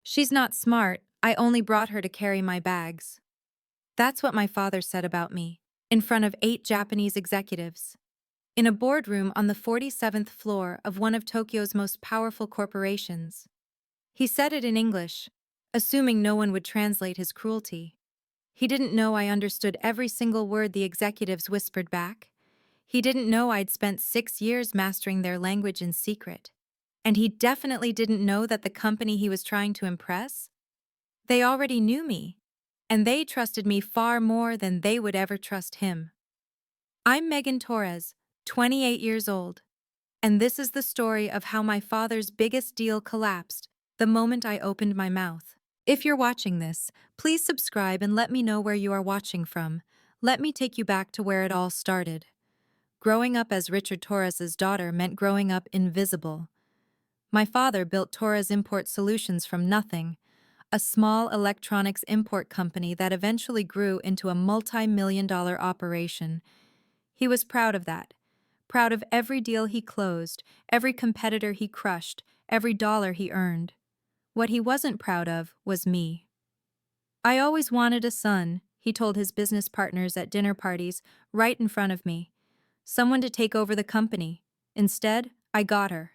She's not smart, I only brought her to carry my bags. That's what my father said about me, in front of 8 Japanese executives. In a boardroom on the 47th floor of one of Tokyo's most powerful corporations. He said it in English, assuming no one would translate his cruelty. He didn't know I understood every single word the executives whispered back. He didn't know I'd spent 6 years mastering their language in secret. And he definitely didn't know that the company he was trying to impress, they already knew me. And they trusted me far more than they would ever trust him. I'm Megan Torres, 28 years old. And this is the story of how my father's biggest deal collapsed the moment I opened my mouth. If you're watching this, please subscribe and let me know where you are watching from. Let me take you back to where it all started. Growing up as Richard Torres's daughter meant growing up invisible. My father built Torres Import Solutions from nothing, a small electronics import company that eventually grew into a multi-million-dollar operation. He was proud of that. Proud of every deal he closed, every competitor he crushed, every dollar he earned. What he wasn't proud of was me. I always wanted a son, he told his business partners at dinner parties, right in front of me. Someone to take over the company. Instead, I got her.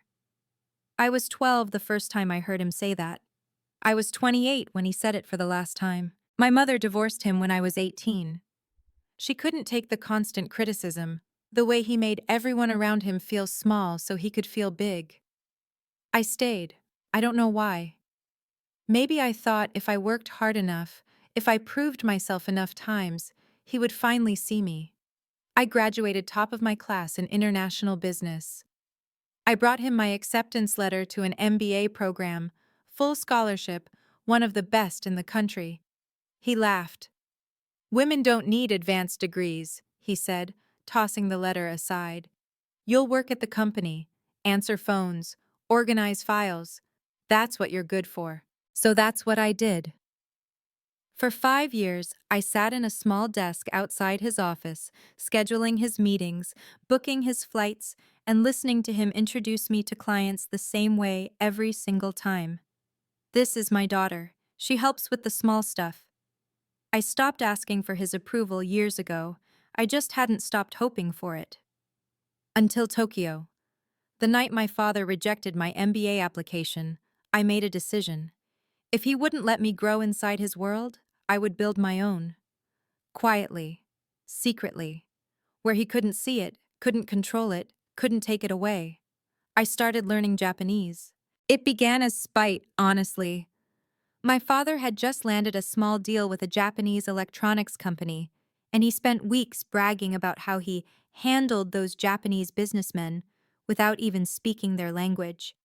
I was 12 the first time I heard him say that. I was 28 when he said it for the last time. My mother divorced him when I was 18. She couldn't take the constant criticism, the way he made everyone around him feel small so he could feel big. I stayed. I don't know why. Maybe I thought if I worked hard enough, if I proved myself enough times, he would finally see me. I graduated top of my class in international business. I brought him my acceptance letter to an MBA program, full scholarship, one of the best in the country. He laughed. "Women don't need advanced degrees," he said, tossing the letter aside. "You'll work at the company, answer phones, organize files. That's what you're good for." So that's what I did. For 5 years, I sat in a small desk outside his office, scheduling his meetings, booking his flights, and listening to him introduce me to clients the same way every single time. "This is my daughter. She helps with the small stuff." I stopped asking for his approval years ago. I just hadn't stopped hoping for it. Until Tokyo. The night my father rejected my MBA application, I made a decision. If he wouldn't let me grow inside his world, I would build my own. Quietly. Secretly. Where he couldn't see it, couldn't control it, couldn't take it away. I started learning Japanese. It began as spite, honestly. My father had just landed a small deal with a Japanese electronics company, and he spent weeks bragging about how he handled those Japanese businessmen without even speaking their language.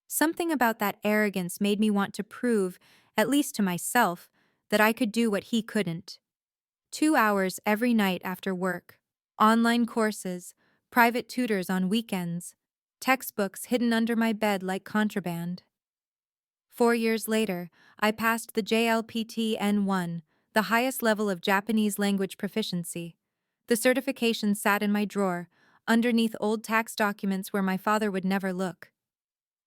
Something about that arrogance made me want to prove, at least to myself, that I could do what he couldn't. 2 hours every night after work, online courses, private tutors on weekends, textbooks hidden under my bed like contraband. 4 years later, I passed the JLPT N1, the highest level of Japanese language proficiency. The certification sat in my drawer, underneath old tax documents where my father would never look.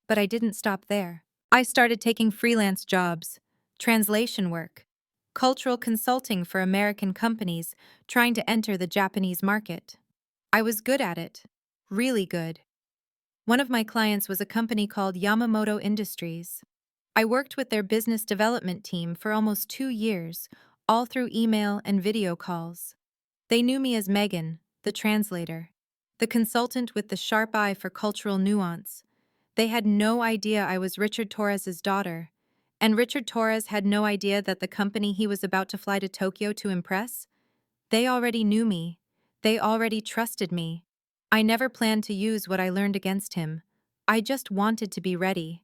But I didn't stop there. I started taking freelance jobs, translation work, cultural consulting for American companies trying to enter the Japanese market. I was good at it. Really good. One of my clients was a company called Yamamoto Industries. I worked with their business development team for almost 2 years, all through email and video calls. They knew me as Megan, the translator, the consultant with the sharp eye for cultural nuance. They had no idea I was Richard Torres's daughter, and Richard Torres had no idea that the company he was about to fly to Tokyo to impress, they already knew me. They already trusted me. I never planned to use what I learned against him. I just wanted to be ready.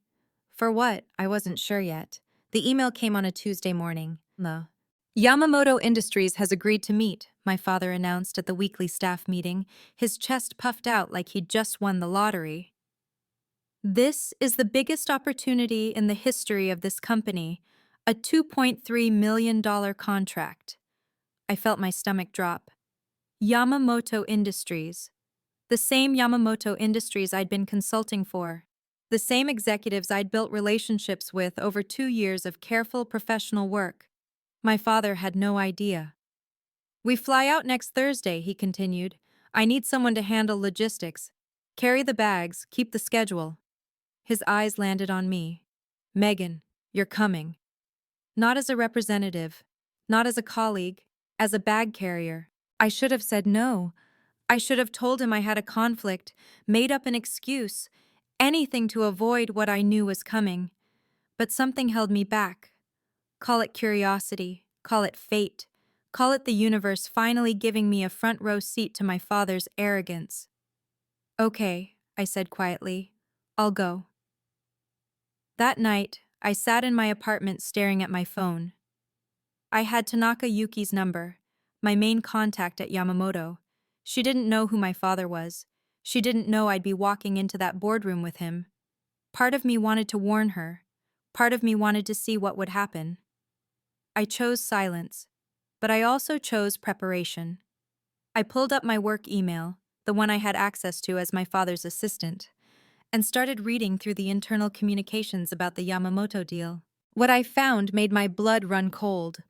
For what, I wasn't sure yet. The email came on a Tuesday morning. Yamamoto Industries has agreed to meet, my father announced at the weekly staff meeting, his chest puffed out like he'd just won the lottery. "This is the biggest opportunity in the history of this company, a $2.3 million contract." I felt my stomach drop. Yamamoto Industries. The same Yamamoto Industries I'd been consulting for. The same executives I'd built relationships with over 2 years of careful professional work. My father had no idea. We fly out next Thursday, he continued. I need someone to handle logistics. Carry the bags, keep the schedule. His eyes landed on me. Megan, you're coming. Not as a representative, not as a colleague, as a bag carrier. I should have said no. I should have told him I had a conflict, made up an excuse, anything to avoid what I knew was coming. But something held me back. Call it curiosity, call it fate, call it the universe finally giving me a front row seat to my father's arrogance. Okay, I said quietly. I'll go. That night, I sat in my apartment staring at my phone. I had Tanaka Yuki's number, my main contact at Yamamoto. She didn't know who my father was. She didn't know I'd be walking into that boardroom with him. Part of me wanted to warn her. Part of me wanted to see what would happen. I chose silence, but I also chose preparation. I pulled up my work email, the one I had access to as my father's assistant, and started reading through the internal communications about the Yamamoto deal. What I found made my blood run cold.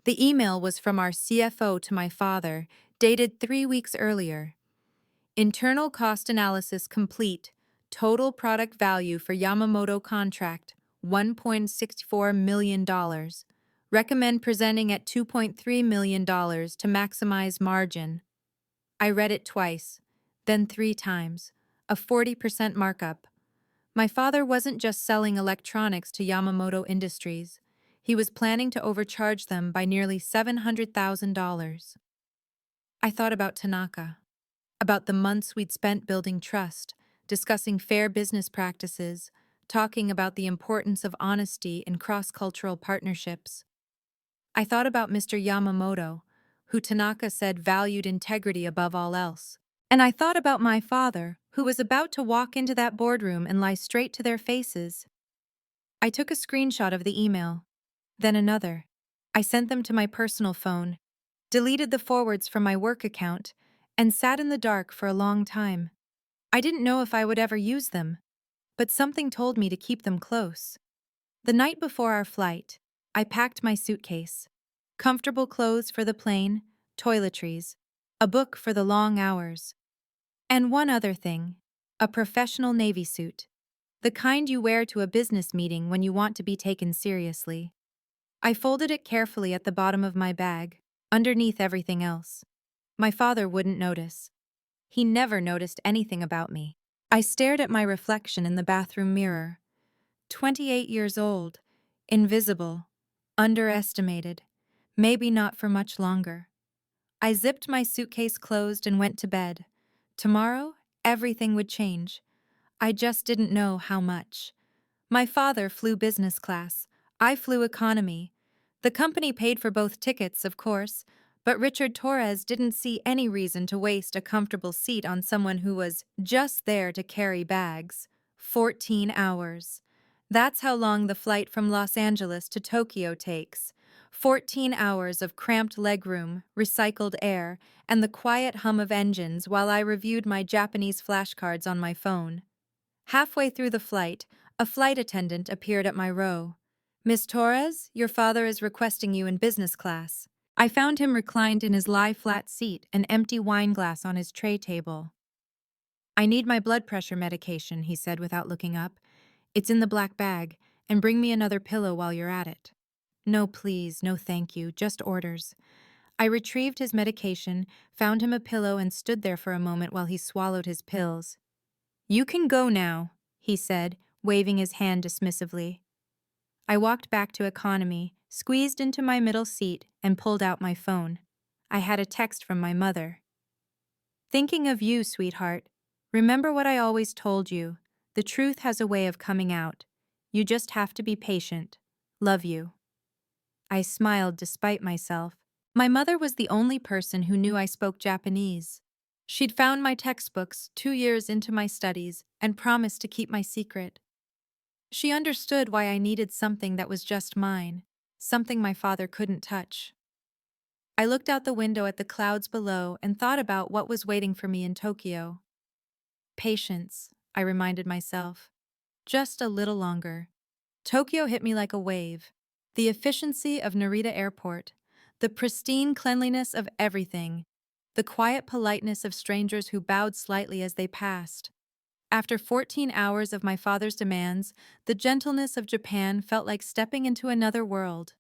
The email was from our CFO to my father, dated 3 weeks earlier. Internal cost analysis complete. Total product value for Yamamoto contract, $1.64 million. Recommend presenting at $2.3 million to maximize margin. I read it twice, then 3 times. A 40% markup. My father wasn't just selling electronics to Yamamoto Industries. He was planning to overcharge them by nearly $700,000. I thought about Tanaka, about the months we'd spent building trust, discussing fair business practices, talking about the importance of honesty in cross-cultural partnerships. I thought about Mr. Yamamoto, who Tanaka said valued integrity above all else. And I thought about my father, who was about to walk into that boardroom and lie straight to their faces. I took a screenshot of the email, then another. I sent them to my personal phone, deleted the forwards from my work account, and sat in the dark for a long time. I didn't know if I would ever use them, but something told me to keep them close. The night before our flight, I packed my suitcase. Comfortable clothes for the plane, toiletries, a book for the long hours. And one other thing, a professional Navy suit. The kind you wear to a business meeting when you want to be taken seriously. I folded it carefully at the bottom of my bag, underneath everything else. My father wouldn't notice. He never noticed anything about me. I stared at my reflection in the bathroom mirror. 28 years old, invisible, underestimated, maybe not for much longer. I zipped my suitcase closed and went to bed. Tomorrow, everything would change. I just didn't know how much. My father flew business class. I flew economy. The company paid for both tickets, of course, but Richard Torres didn't see any reason to waste a comfortable seat on someone who was just there to carry bags. 14 hours. That's how long the flight from Los Angeles to Tokyo takes. 14 hours of cramped legroom, recycled air, and the quiet hum of engines while I reviewed my Japanese flashcards on my phone. Halfway through the flight, a flight attendant appeared at my row. Miss Torres, your father is requesting you in business class. I found him reclined in his lie-flat seat, an empty wine glass on his tray table. I need my blood pressure medication, he said without looking up. It's in the black bag, and bring me another pillow while you're at it. No, please, no thank you, just orders. I retrieved his medication, found him a pillow, and stood there for a moment while he swallowed his pills. You can go now, he said, waving his hand dismissively. I walked back to economy, squeezed into my middle seat, and pulled out my phone. I had a text from my mother. Thinking of you, sweetheart. Remember what I always told you. The truth has a way of coming out. You just have to be patient. Love you. I smiled despite myself. My mother was the only person who knew I spoke Japanese. She'd found my textbooks 2 years into my studies and promised to keep my secret. She understood why I needed something that was just mine, something my father couldn't touch. I looked out the window at the clouds below and thought about what was waiting for me in Tokyo. Patience, I reminded myself. Just a little longer. Tokyo hit me like a wave. The efficiency of Narita Airport, the pristine cleanliness of everything, the quiet politeness of strangers who bowed slightly as they passed. After 14 hours of my father's demands, the gentleness of Japan felt like stepping into another world.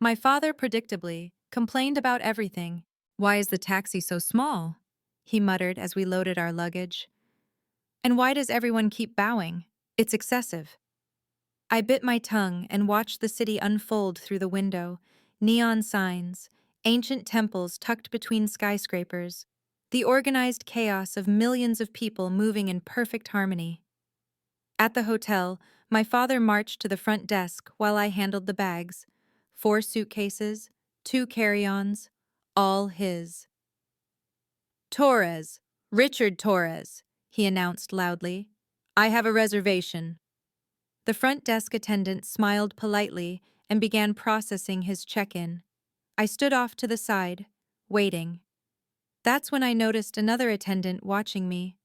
My father, predictably, complained about everything. "Why is the taxi so small?" he muttered as we loaded our luggage. "And why does everyone keep bowing? It's excessive." I bit my tongue and watched the city unfold through the window. Neon signs, ancient temples tucked between skyscrapers, the organized chaos of millions of people moving in perfect harmony. At the hotel, my father marched to the front desk while I handled the bags. 4 suitcases, 2 carry-ons, all his. "Torres, Richard Torres," he announced loudly. "I have a reservation." The front desk attendant smiled politely and began processing his check-in. I stood off to the side, waiting. That's when I noticed another attendant watching me.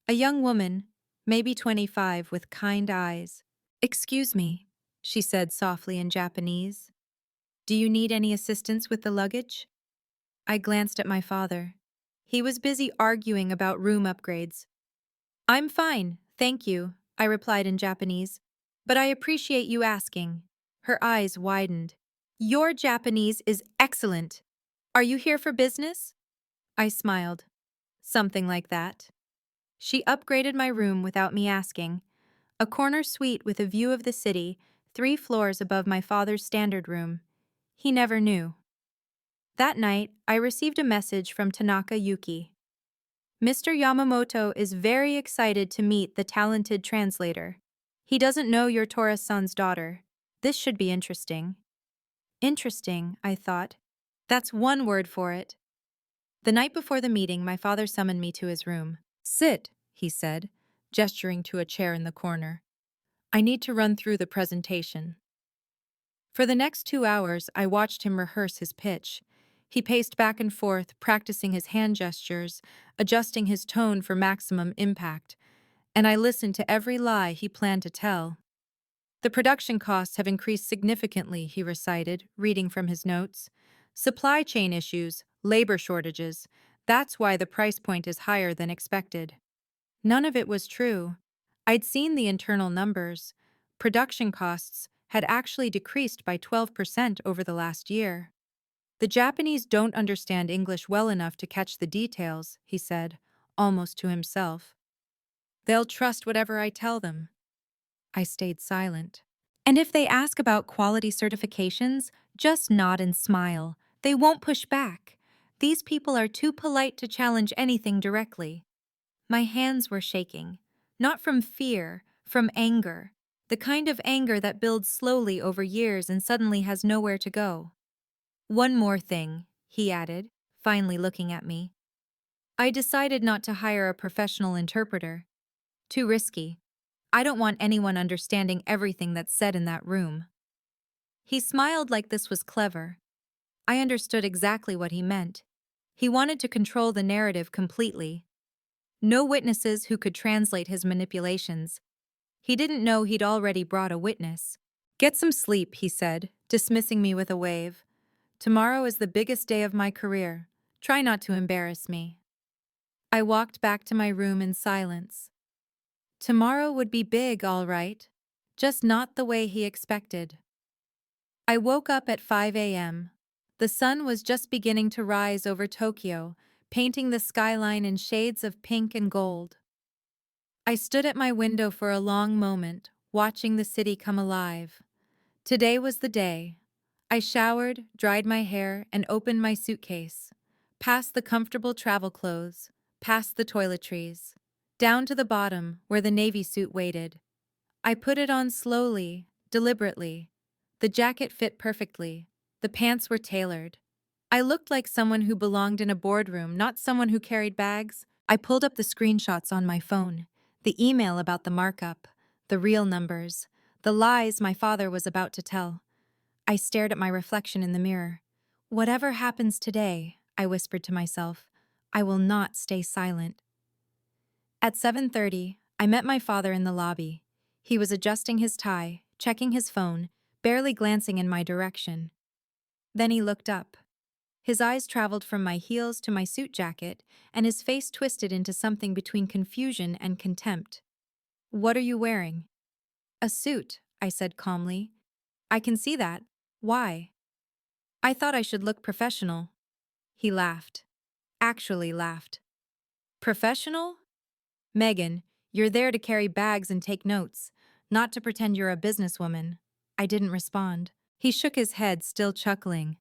A young woman, maybe 25, with kind eyes. "Excuse me," she said softly in Japanese. "Do you need any assistance with the luggage?" I glanced at my father. He was busy arguing about room upgrades. "I'm fine, thank you," I replied in Japanese. "But I appreciate you asking." Her eyes widened. "Your Japanese is excellent. Are you here for business?" I smiled. "Something like that." She upgraded my room without me asking. A corner suite with a view of the city, 3 floors above my father's standard room. He never knew. That night, I received a message from Tanaka Yuki. "Mr. Yamamoto is very excited to meet the talented translator. He doesn't know you're Torres-san's daughter. This should be interesting." Interesting, I thought. That's one word for it. The night before the meeting, my father summoned me to his room. "Sit," he said, gesturing to a chair in the corner. "I need to run through the presentation." For the next 2 hours, I watched him rehearse his pitch. He paced back and forth, practicing his hand gestures, adjusting his tone for maximum impact, and I listened to every lie he planned to tell. "The production costs have increased significantly," he recited, reading from his notes. "Supply chain issues, labor shortages. That's why the price point is higher than expected." None of it was true. I'd seen the internal numbers. Production costs had actually decreased by 12% over the last year. "The Japanese don't understand English well enough to catch the details," he said, almost to himself. "They'll trust whatever I tell them." I stayed silent. "And if they ask about quality certifications, just nod and smile. They won't push back. These people are too polite to challenge anything directly." My hands were shaking. Not from fear, from anger. The kind of anger that builds slowly over years and suddenly has nowhere to go. "One more thing," he added, finally looking at me. "I decided not to hire a professional interpreter. Too risky. I don't want anyone understanding everything that's said in that room." He smiled like this was clever. I understood exactly what he meant. He wanted to control the narrative completely. No witnesses who could translate his manipulations. He didn't know he'd already brought a witness. "Get some sleep," he said, dismissing me with a wave. "Tomorrow is the biggest day of my career. Try not to embarrass me." I walked back to my room in silence. Tomorrow would be big, all right. Just not the way he expected. I woke up at 5 a.m. The sun was just beginning to rise over Tokyo, painting the skyline in shades of pink and gold. I stood at my window for a long moment, watching the city come alive. Today was the day. I showered, dried my hair, and opened my suitcase. Past the comfortable travel clothes, past the toiletries, down to the bottom where the navy suit waited. I put it on slowly, deliberately. The jacket fit perfectly. The pants were tailored. I looked like someone who belonged in a boardroom, not someone who carried bags. I pulled up the screenshots on my phone, the email about the markup, the real numbers, the lies my father was about to tell. I stared at my reflection in the mirror. "Whatever happens today," I whispered to myself, "I will not stay silent." At 7:30, I met my father in the lobby. He was adjusting his tie, checking his phone, barely glancing in my direction. Then he looked up. His eyes traveled from my heels to my suit jacket, and his face twisted into something between confusion and contempt. "What are you wearing?" "A suit," I said calmly. "I can see that. Why?" "I thought I should look professional." He laughed. Actually laughed. "Professional? Megan, you're there to carry bags and take notes, not to pretend you're a businesswoman." I didn't respond. He shook his head, still chuckling.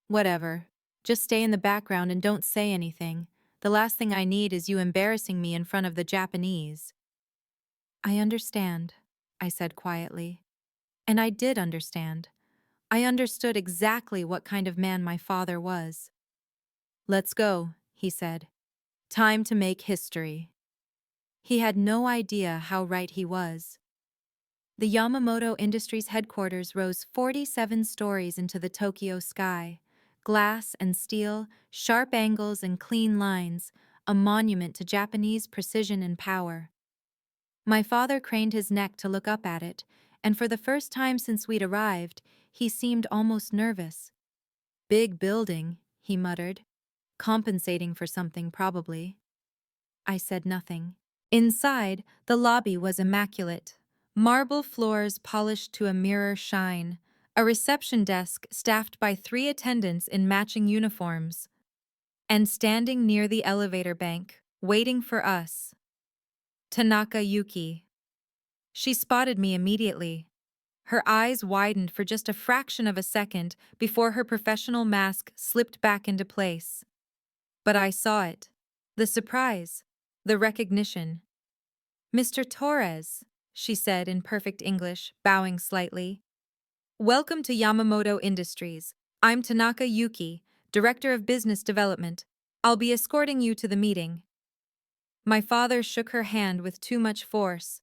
"Whatever. Just stay in the background and don't say anything. The last thing I need is you embarrassing me in front of the Japanese." "I understand," I said quietly. And I did understand. I understood exactly what kind of man my father was. "Let's go," he said. "Time to make history." He had no idea how right he was. The Yamamoto Industries headquarters rose 47 stories into the Tokyo sky. Glass and steel, sharp angles and clean lines, a monument to Japanese precision and power. My father craned his neck to look up at it, and for the first time since we'd arrived, he seemed almost nervous. "Big building," he muttered. "Compensating for something, probably." I said nothing. Inside, the lobby was immaculate. Marble floors polished to a mirror shine. A reception desk staffed by 3 attendants in matching uniforms. And standing near the elevator bank, waiting for us, Tanaka Yuki. She spotted me immediately. Her eyes widened for just a fraction of a second before her professional mask slipped back into place. But I saw it. The surprise. The recognition. "Mr. Torres," she said in perfect English, bowing slightly. "Welcome to Yamamoto Industries. I'm Tanaka Yuki, Director of Business Development. I'll be escorting you to the meeting." My father shook her hand with too much force.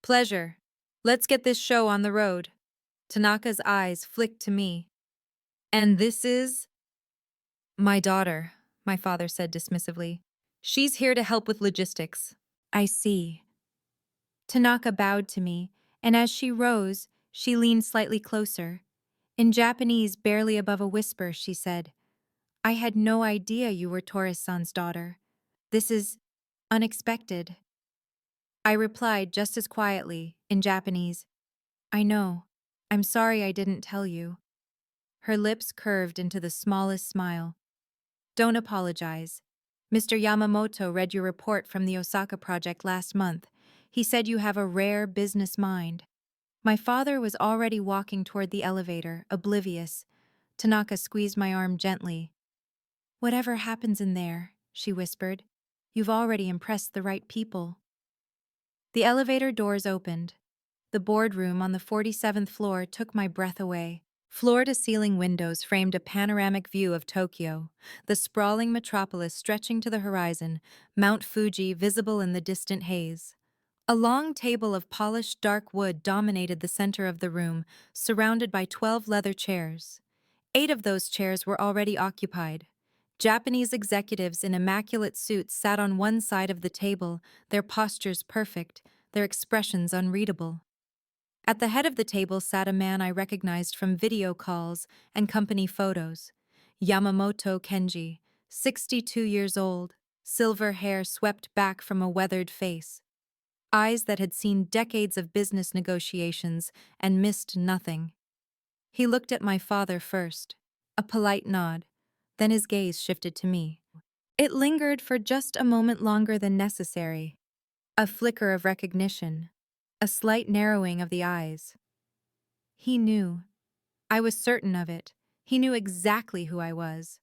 "Pleasure. Let's get this show on the road." Tanaka's eyes flicked to me. "And this is—" "My daughter," my father said dismissively. "She's here to help with logistics." "I see." Tanaka bowed to me, and as she rose, she leaned slightly closer. In Japanese, barely above a whisper, she said, "I had no idea you were Torres-san's daughter. This is unexpected." I replied just as quietly, in Japanese, "I know. I'm sorry I didn't tell you." Her lips curved into the smallest smile. "Don't apologize. Mr. Yamamoto read your report from the Osaka project last month. He said you have a rare business mind." My father was already walking toward the elevator, oblivious. Tanaka squeezed my arm gently. "Whatever happens in there," she whispered, "you've already impressed the right people." The elevator doors opened. The boardroom on the 47th floor took my breath away. Floor-to-ceiling windows framed a panoramic view of Tokyo, the sprawling metropolis stretching to the horizon, Mount Fuji visible in the distant haze. A long table of polished dark wood dominated the center of the room, surrounded by 12 leather chairs. 8 of those chairs were already occupied. Japanese executives in immaculate suits sat on one side of the table, their postures perfect, their expressions unreadable. At the head of the table sat a man I recognized from video calls and company photos. Yamamoto Kenji, 62 years old, silver hair swept back from a weathered face. Eyes that had seen decades of business negotiations and missed nothing. He looked at my father first, a polite nod, then his gaze shifted to me. It lingered for just a moment longer than necessary. A flicker of recognition, a slight narrowing of the eyes. He knew. I was certain of it. He knew exactly who I was.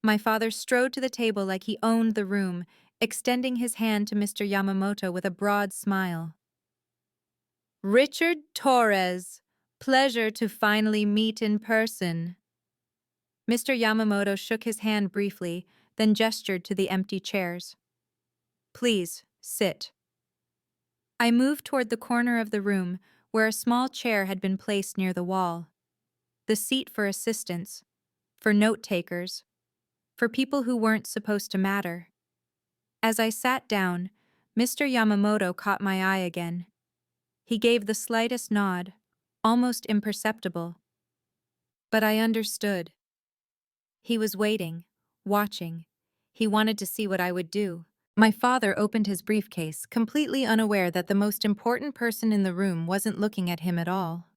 My father strode to the table like he owned the room, extending his hand to Mr. Yamamoto with a broad smile. "Richard Torres, pleasure to finally meet in person." Mr. Yamamoto shook his hand briefly, then gestured to the empty chairs. "Please, sit." I moved toward the corner of the room, where a small chair had been placed near the wall. The seat for assistants, for note-takers, for people who weren't supposed to matter. As I sat down, Mr. Yamamoto caught my eye again. He gave the slightest nod, almost imperceptible. But I understood. He was waiting, watching. He wanted to see what I would do. My father opened his briefcase, completely unaware that the most important person in the room wasn't looking at him at all.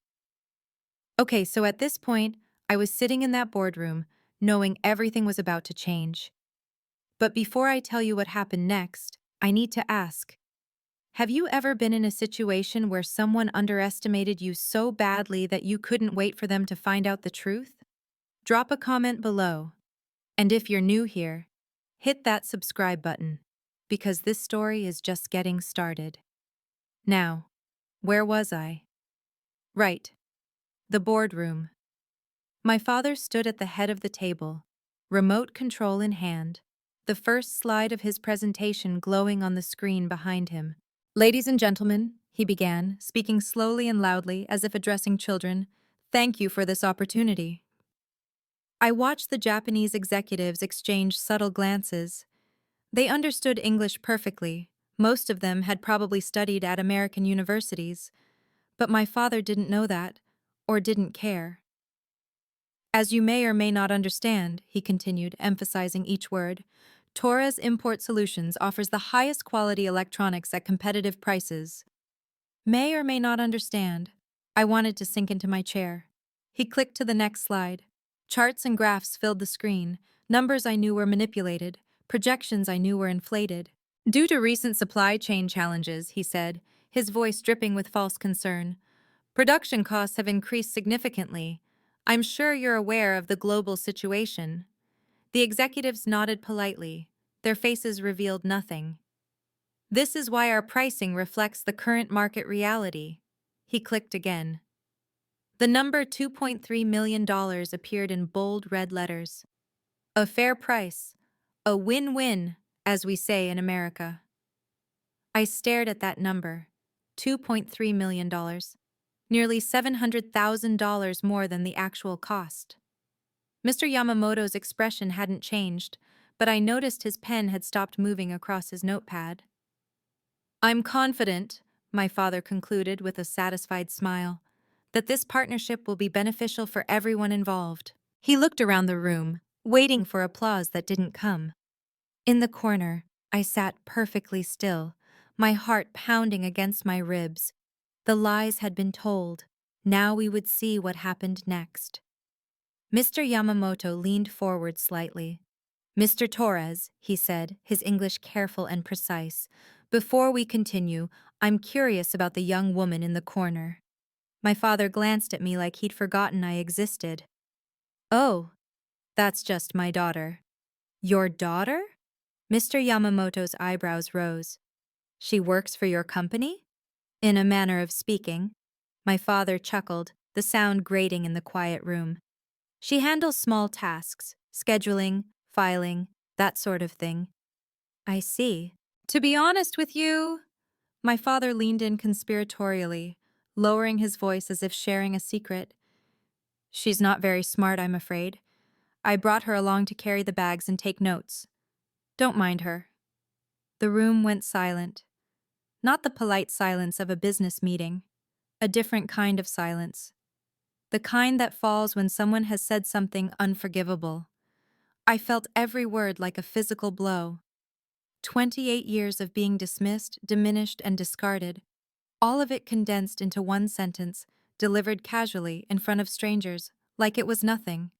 Okay, so at this point, I was sitting in that boardroom, knowing everything was about to change. But before I tell you what happened next, I need to ask, have you ever been in a situation where someone underestimated you so badly that you couldn't wait for them to find out the truth? Drop a comment below. And if you're new here, hit that subscribe button, because this story is just getting started. Now, where was I? Right, the boardroom. My father stood at the head of the table, remote control in hand, the first slide of his presentation glowing on the screen behind him. Ladies and gentlemen, he began, speaking slowly and loudly as if addressing children, thank you for this opportunity. I watched the Japanese executives exchange subtle glances. They understood English perfectly. Most of them had probably studied at American universities. But my father didn't know that, or didn't care. As you may or may not understand, he continued, emphasizing each word, Torres Import Solutions offers the highest quality electronics at competitive prices. May or may not understand. I wanted to sink into my chair. He clicked to the next slide. Charts and graphs filled the screen, numbers I knew were manipulated, projections I knew were inflated. Due to recent supply chain challenges, he said, his voice dripping with false concern, production costs have increased significantly. I'm sure you're aware of the global situation. The executives nodded politely. Their faces revealed nothing. This is why our pricing reflects the current market reality. He clicked again. The number $2.3 million appeared in bold red letters. A fair price. A win-win, as we say in America. I stared at that number. $2.3 million. Nearly $700,000 more than the actual cost. Mr. Yamamoto's expression hadn't changed, but I noticed his pen had stopped moving across his notepad. I'm confident, my father concluded with a satisfied smile, that this partnership will be beneficial for everyone involved. He looked around the room, waiting for applause that didn't come. In the corner, I sat perfectly still, my heart pounding against my ribs. The lies had been told. Now we would see what happened next. Mr. Yamamoto leaned forward slightly. Mr. Torres, he said, his English careful and precise, before we continue, I'm curious about the young woman in the corner. My father glanced at me like he'd forgotten I existed. Oh, that's just my daughter. Your daughter? Mr. Yamamoto's eyebrows rose. She works for your company? In a manner of speaking. My father chuckled, the sound grating in the quiet room. She handles small tasks, scheduling, filing, that sort of thing. I see. To be honest with you, my father leaned in conspiratorially, lowering his voice as if sharing a secret. She's not very smart, I'm afraid. I brought her along to carry the bags and take notes. Don't mind her. The room went silent. Not the polite silence of a business meeting. A different kind of silence. The kind that falls when someone has said something unforgivable. I felt every word like a physical blow. 28 years of being dismissed, diminished, and discarded. All of it condensed into one sentence, delivered casually in front of strangers, like it was nothing.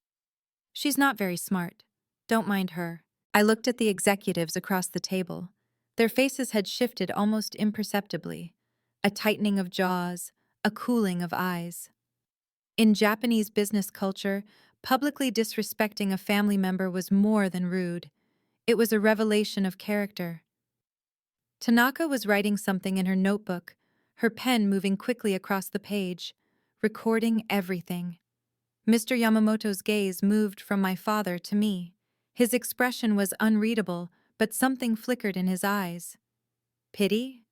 She's not very smart. Don't mind her. I looked at the executives across the table. Their faces had shifted almost imperceptibly. A tightening of jaws, a cooling of eyes. In Japanese business culture, publicly disrespecting a family member was more than rude. It was a revelation of character. Tanaka was writing something in her notebook, her pen moving quickly across the page, recording everything. Mr. Yamamoto's gaze moved from my father to me. His expression was unreadable, but something flickered in his eyes. Pity?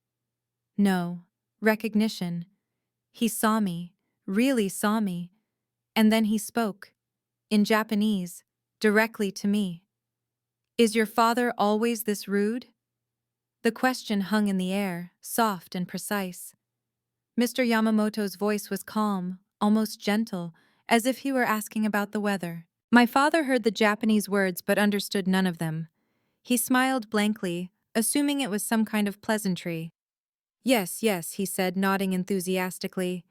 No. Recognition. He saw me, really saw me. And then he spoke, in Japanese, directly to me. Is your father always this rude? The question hung in the air, soft and precise. Mr. Yamamoto's voice was calm, almost gentle, as if he were asking about the weather. My father heard the Japanese words but understood none of them. He smiled blankly, assuming it was some kind of pleasantry. Yes, yes, he said, nodding enthusiastically.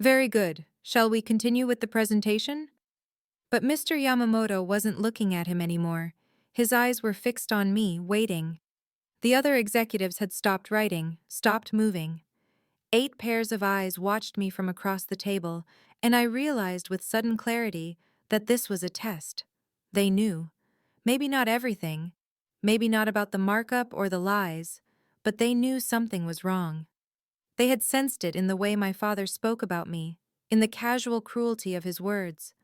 Very good. Shall we continue with the presentation? But Mr. Yamamoto wasn't looking at him anymore. His eyes were fixed on me, waiting. The other executives had stopped writing, stopped moving. 8 pairs of eyes watched me from across the table, and I realized with sudden clarity that this was a test. They knew. Maybe not everything, maybe not about the markup or the lies, but they knew something was wrong. They had sensed it in the way my father spoke about me, in the casual cruelty of his words.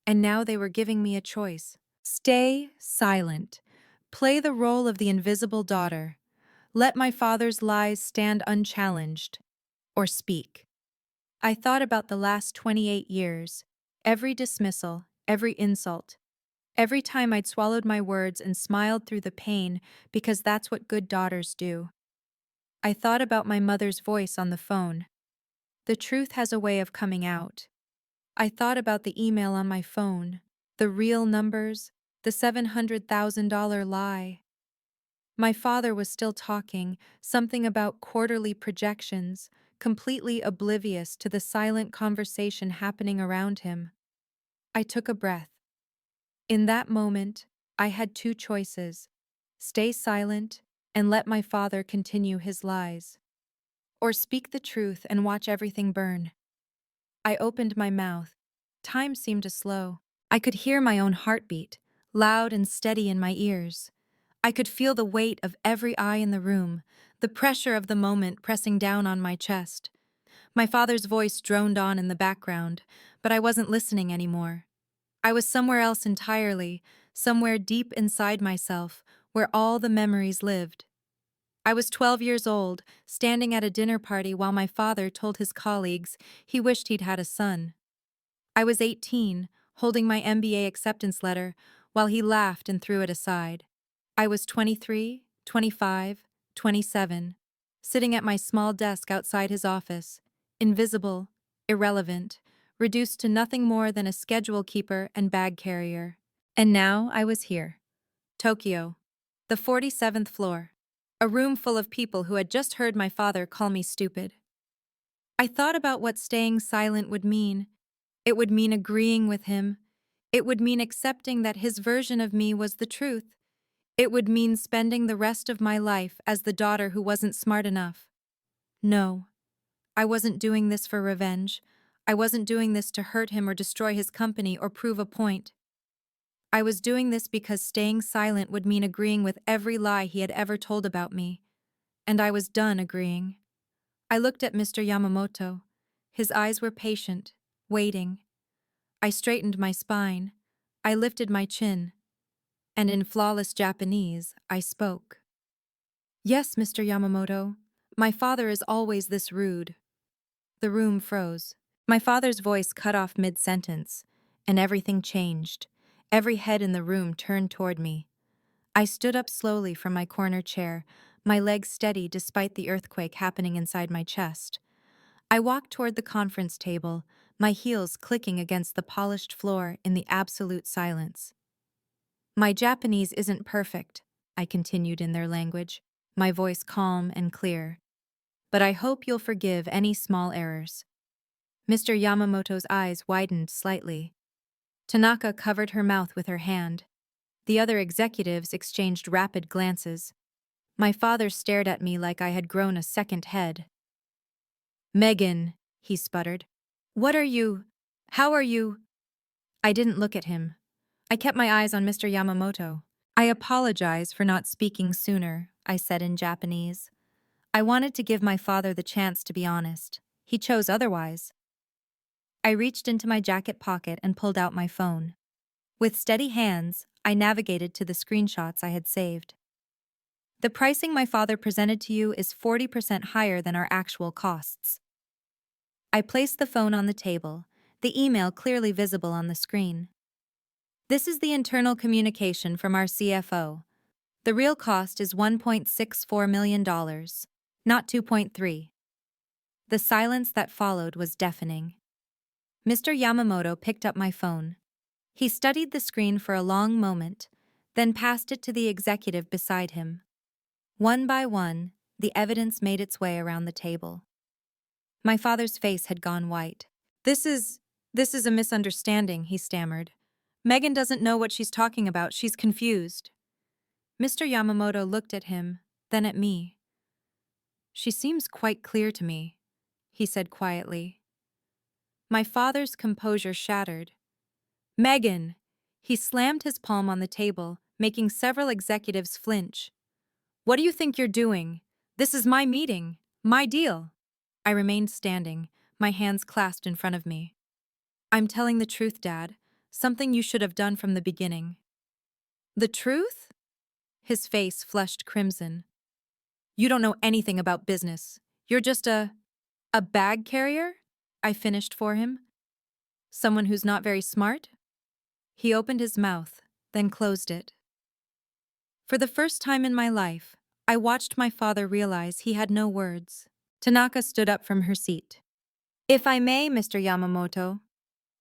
And now they were giving me a choice. Stay silent. Play the role of the invisible daughter. Let my father's lies stand unchallenged. Or speak. I thought about the last 28 years. Every dismissal, every insult. Every time I'd swallowed my words and smiled through the pain because that's what good daughters do. I thought about my mother's voice on the phone. The truth has a way of coming out. I thought about the email on my phone, the real numbers, the $700,000 lie. My father was still talking, something about quarterly projections, completely oblivious to the silent conversation happening around him. I took a breath. In that moment, I had 2 choices: stay silent and let my father continue his lies, or speak the truth and watch everything burn. I opened my mouth. Time seemed to slow. I could hear my own heartbeat, loud and steady in my ears. I could feel the weight of every eye in the room, the pressure of the moment pressing down on my chest. My father's voice droned on in the background, but I wasn't listening anymore. I was somewhere else entirely, somewhere deep inside myself, where all the memories lived. I was 12 years old, standing at a dinner party while my father told his colleagues he wished he'd had a son. I was 18, holding my MBA acceptance letter, while he laughed and threw it aside. I was 23, 25, 27, sitting at my small desk outside his office, invisible, irrelevant, reduced to nothing more than a schedule keeper and bag carrier. And now I was here. Tokyo. The 47th floor. A room full of people who had just heard my father call me stupid. I thought about what staying silent would mean. It would mean agreeing with him. It would mean accepting that his version of me was the truth. It would mean spending the rest of my life as the daughter who wasn't smart enough. No, I wasn't doing this for revenge. I wasn't doing this to hurt him or destroy his company or prove a point. I was doing this because staying silent would mean agreeing with every lie he had ever told about me. And I was done agreeing. I looked at Mr. Yamamoto. His eyes were patient, waiting. I straightened my spine. I lifted my chin. And in flawless Japanese, I spoke. Yes, Mr. Yamamoto. My father is always this rude. The room froze. My father's voice cut off mid-sentence, and everything changed. Every head in the room turned toward me. I stood up slowly from my corner chair, my legs steady despite the earthquake happening inside my chest. I walked toward the conference table, my heels clicking against the polished floor in the absolute silence. My Japanese isn't perfect, I continued in their language, my voice calm and clear. But I hope you'll forgive any small errors. Mr. Yamamoto's eyes widened slightly. Tanaka covered her mouth with her hand. The other executives exchanged rapid glances. My father stared at me like I had grown a second head. Megan, he sputtered. What are you? How are you? I didn't look at him. I kept my eyes on Mr. Yamamoto. I apologize for not speaking sooner, I said in Japanese. I wanted to give my father the chance to be honest. He chose otherwise. I reached into my jacket pocket and pulled out my phone. With steady hands, I navigated to the screenshots I had saved. The pricing my father presented to you is 40% higher than our actual costs. I placed the phone on the table, the email clearly visible on the screen. This is the internal communication from our CFO. The real cost is $1.64 million, not 2.3. The silence that followed was deafening. Mr. Yamamoto picked up my phone. He studied the screen for a long moment, then passed it to the executive beside him. One by one, the evidence made its way around the table. My father's face had gone white. This is a misunderstanding, he stammered. Megan doesn't know what she's talking about. She's confused. Mr. Yamamoto looked at him, then at me. She seems quite clear to me, he said quietly. My father's composure shattered. Megan! He slammed his palm on the table, making several executives flinch. What do you think you're doing? This is my meeting, my deal. I remained standing, my hands clasped in front of me. I'm telling the truth, Dad. Something you should have done from the beginning. The truth? His face flushed crimson. You don't know anything about business. You're just a bag carrier? I finished for him. Someone who's not very smart? He opened his mouth, then closed it. For the first time in my life, I watched my father realize he had no words. Tanaka stood up from her seat. If I may, Mr. Yamamoto.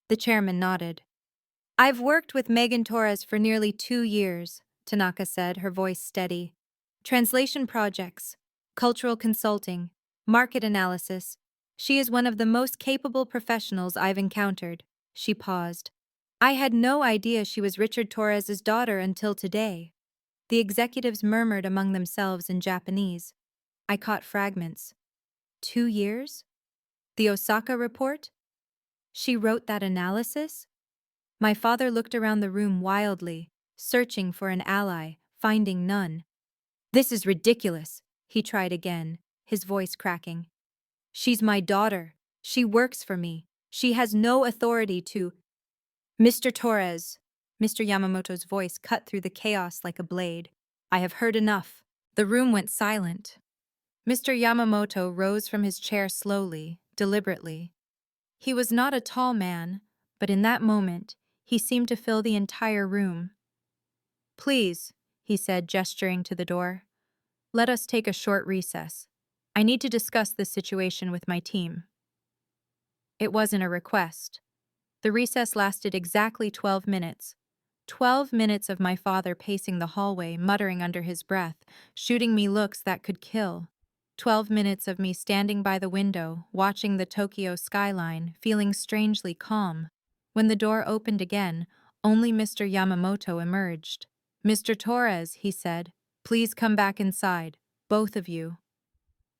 The chairman nodded. I've worked with Megan Torres for nearly 2 years, Tanaka said, her voice steady. Translation projects, cultural consulting, market analysis. She is one of the most capable professionals I've encountered. She paused. I had no idea she was Richard Torres's daughter until today. The executives murmured among themselves in Japanese. I caught fragments. 2 years? The Osaka report? She wrote that analysis? My father looked around the room wildly, searching for an ally, finding none. This is ridiculous, he tried again, his voice cracking. She's my daughter. She works for me. She has no authority to… Mr. Torres. Mr. Yamamoto's voice cut through the chaos like a blade. I have heard enough. The room went silent. Mr. Yamamoto rose from his chair slowly, deliberately. He was not a tall man, but in that moment, he seemed to fill the entire room. Please, he said, gesturing to the door. Let us take a short recess. I need to discuss this situation with my team. It wasn't a request. The recess lasted exactly 12 minutes. 12 minutes of my father pacing the hallway, muttering under his breath, shooting me looks that could kill. 12 minutes of me standing by the window, watching the Tokyo skyline, feeling strangely calm. When the door opened again, only Mr. Yamamoto emerged. Mr. Torres, he said, please come back inside, both of you.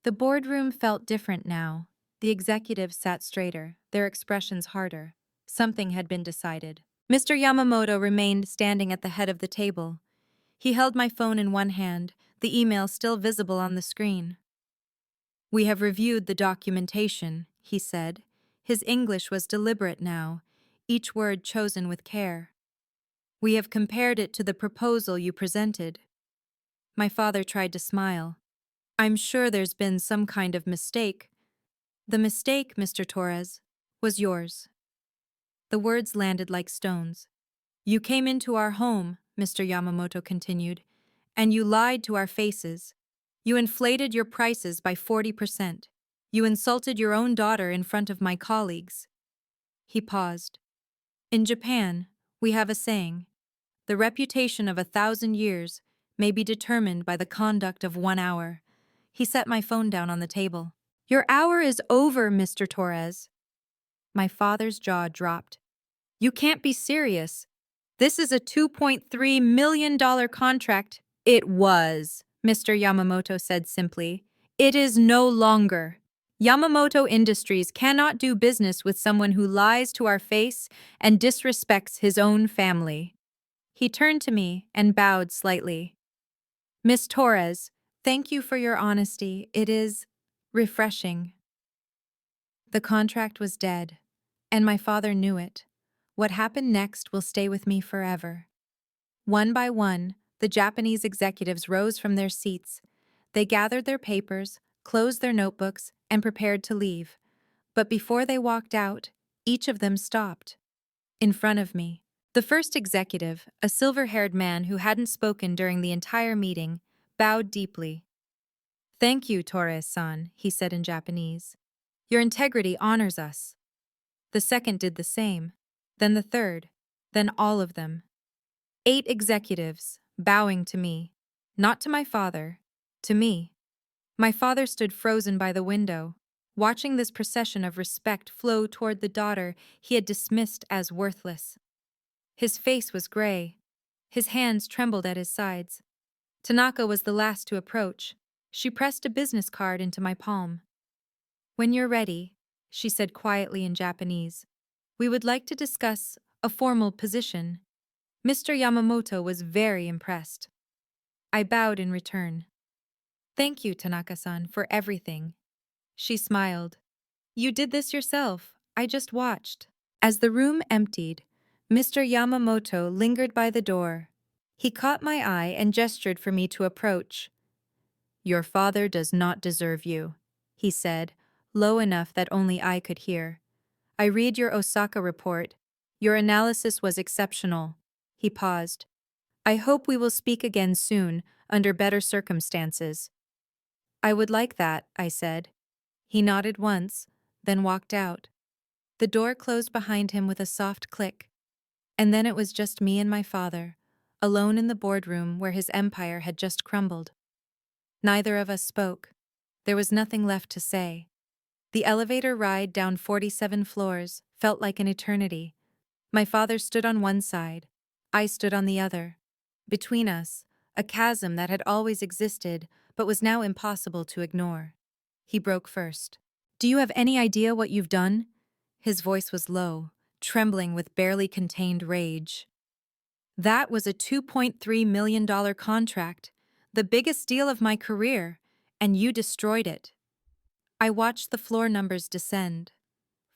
The boardroom felt different now. The executives sat straighter, their expressions harder. Something had been decided. Mr. Yamamoto remained standing at the head of the table. He held my phone in one hand, the email still visible on the screen. We have reviewed the documentation, he said. His English was deliberate now, each word chosen with care. We have compared it to the proposal you presented. My father tried to smile. I'm sure there's been some kind of mistake. The mistake, Mr. Torres, was yours. The words landed like stones. You came into our home, Mr. Yamamoto continued, and you lied to our faces. You inflated your prices by 40%. You insulted your own daughter in front of my colleagues. He paused. In Japan, we have a saying, the reputation of 1,000 years may be determined by the conduct of 1 hour. He set my phone down on the table. Your hour is over, Mr. Torres. My father's jaw dropped. You can't be serious. This is a $2.3 million contract. It was, Mr. Yamamoto said simply. It is no longer. Yamamoto Industries cannot do business with someone who lies to our face and disrespects his own family. He turned to me and bowed slightly. Miss Torres, thank you for your honesty. It is refreshing. The contract was dead, and my father knew it. What happened next will stay with me forever. One by one, the Japanese executives rose from their seats. They gathered their papers, closed their notebooks, and prepared to leave. But before they walked out, each of them stopped. In front of me, the first executive, a silver-haired man who hadn't spoken during the entire meeting, bowed deeply. Thank you, Torres-san, he said in Japanese. Your integrity honors us. The second did the same. Then the third. Then all of them. 8 executives, bowing to me. Not to my father. To me. My father stood frozen by the window, watching this procession of respect flow toward the daughter he had dismissed as worthless. His face was gray. His hands trembled at his sides. Tanaka was the last to approach. She pressed a business card into my palm. "When you're ready," she said quietly in Japanese, "we would like to discuss a formal position." Mr. Yamamoto was very impressed. I bowed in return. "Thank you, Tanaka-san, for everything." She smiled. "You did this yourself. I just watched." As the room emptied, Mr. Yamamoto lingered by the door. He caught my eye and gestured for me to approach. "Your father does not deserve you," he said, low enough that only I could hear. "I read your Osaka report. Your analysis was exceptional." He paused. "I hope we will speak again soon, under better circumstances." "I would like that," I said. He nodded once, then walked out. The door closed behind him with a soft click. And then it was just me and my father, alone in the boardroom where his empire had just crumbled. Neither of us spoke. There was nothing left to say. The elevator ride down 47 floors felt like an eternity. My father stood on one side. I stood on the other. Between us, a chasm that had always existed but was now impossible to ignore. He broke first. "Do you have any idea what you've done?" His voice was low, trembling with barely contained rage. "That was a $2.3 million contract, the biggest deal of my career, and you destroyed it." I watched the floor numbers descend.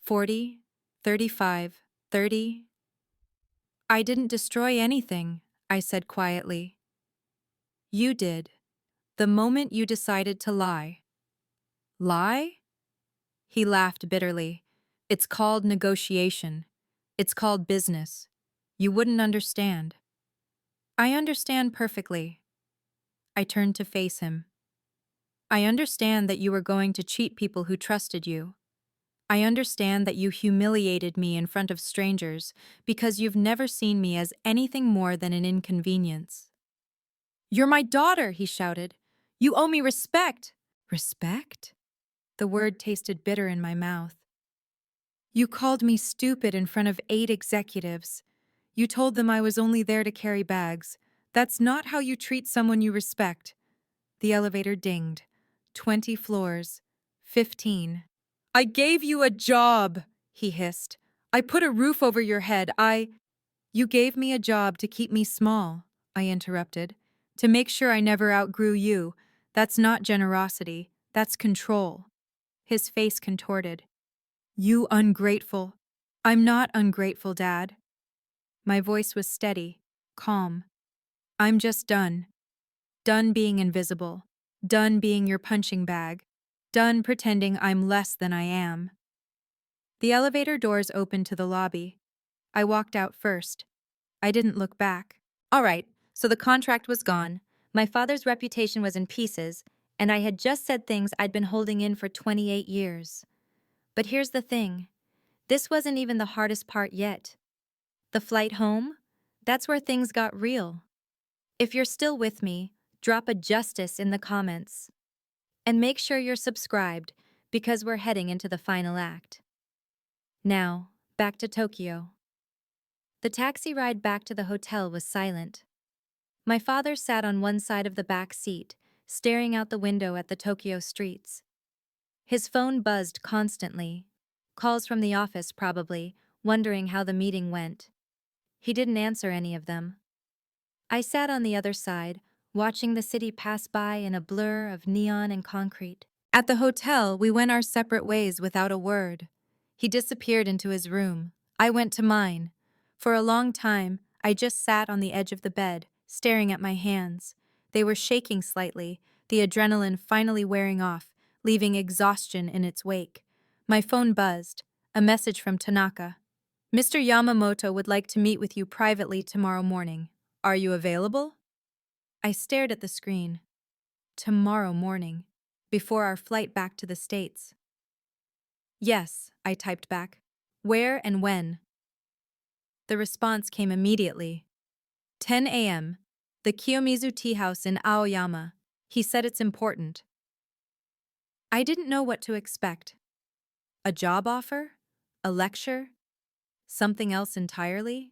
40, 35, 30. "I didn't destroy anything," I said quietly. "You did. The moment you decided to lie." "Lie?" He laughed bitterly. "It's called negotiation. It's called business. You wouldn't understand." "I understand perfectly." I turned to face him. "I understand that you were going to cheat people who trusted you. I understand that you humiliated me in front of strangers because you've never seen me as anything more than an inconvenience." "You're my daughter," he shouted. "You owe me respect." Respect? The word tasted bitter in my mouth. "You called me stupid in front of 8 executives. You told them I was only there to carry bags. That's not how you treat someone you respect." The elevator dinged. 20 floors. 15. "I gave you a job," he hissed. "I put a roof over your head. You gave me a job to keep me small," I interrupted. "To make sure I never outgrew you. That's not generosity. That's control." His face contorted. "You ungrateful." "I'm not ungrateful, Dad." My voice was steady, calm. "I'm just done. Done being invisible. Done being your punching bag. Done pretending I'm less than I am." The elevator doors opened to the lobby. I walked out first. I didn't look back. All right, so the contract was gone. My father's reputation was in pieces, and I had just said things I'd been holding in for 28 years. But here's the thing. This wasn't even the hardest part yet. The flight home? That's where things got real. If you're still with me, drop a justice in the comments. And make sure you're subscribed, because we're heading into the final act. Now, back to Tokyo. The taxi ride back to the hotel was silent. My father sat on one side of the back seat, staring out the window at the Tokyo streets. His phone buzzed constantly. Calls from the office, probably, wondering how the meeting went. He didn't answer any of them. I sat on the other side, watching the city pass by in a blur of neon and concrete. At the hotel, we went our separate ways without a word. He disappeared into his room. I went to mine. For a long time, I just sat on the edge of the bed, staring at my hands. They were shaking slightly, the adrenaline finally wearing off, leaving exhaustion in its wake. My phone buzzed. A message from Tanaka. "Mr. Yamamoto would like to meet with you privately tomorrow morning. Are you available?" I stared at the screen. Tomorrow morning, before our flight back to the States. Yes, I typed back. Where and when? The response came immediately. 10 a.m. The Kiyomizu Tea House in Aoyama. He said it's important. I didn't know what to expect. A job offer? A lecture? Something else entirely?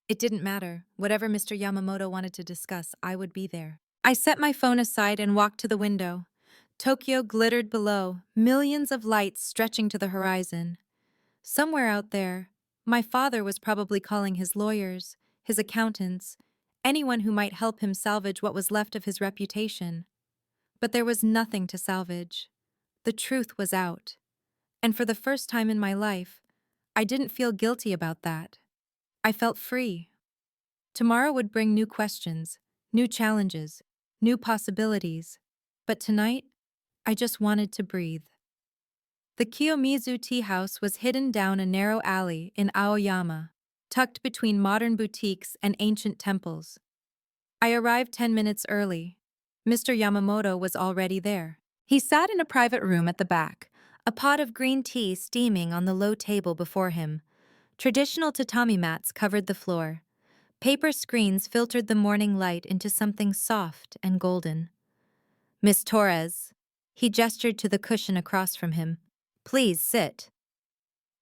It didn't matter. Whatever Mr. Yamamoto wanted to discuss, I would be there. I set my phone aside and walked to the window. Tokyo glittered below, millions of lights stretching to the horizon. Somewhere out there, my father was probably calling his lawyers, his accountants, anyone who might help him salvage what was left of his reputation. But there was nothing to salvage. The truth was out. And for the first time in my life, I didn't feel guilty about that. I felt free. Tomorrow would bring new questions, new challenges, new possibilities. But tonight, I just wanted to breathe. The Kiyomizu Tea House was hidden down a narrow alley in Aoyama, tucked between modern boutiques and ancient temples. I arrived 10 minutes early. Mr. Yamamoto was already there. He sat in a private room at the back, a pot of green tea steaming on the low table before him. Traditional tatami mats covered the floor. Paper screens filtered the morning light into something soft and golden. Miss Torres. He gestured to the cushion across from him. Please sit.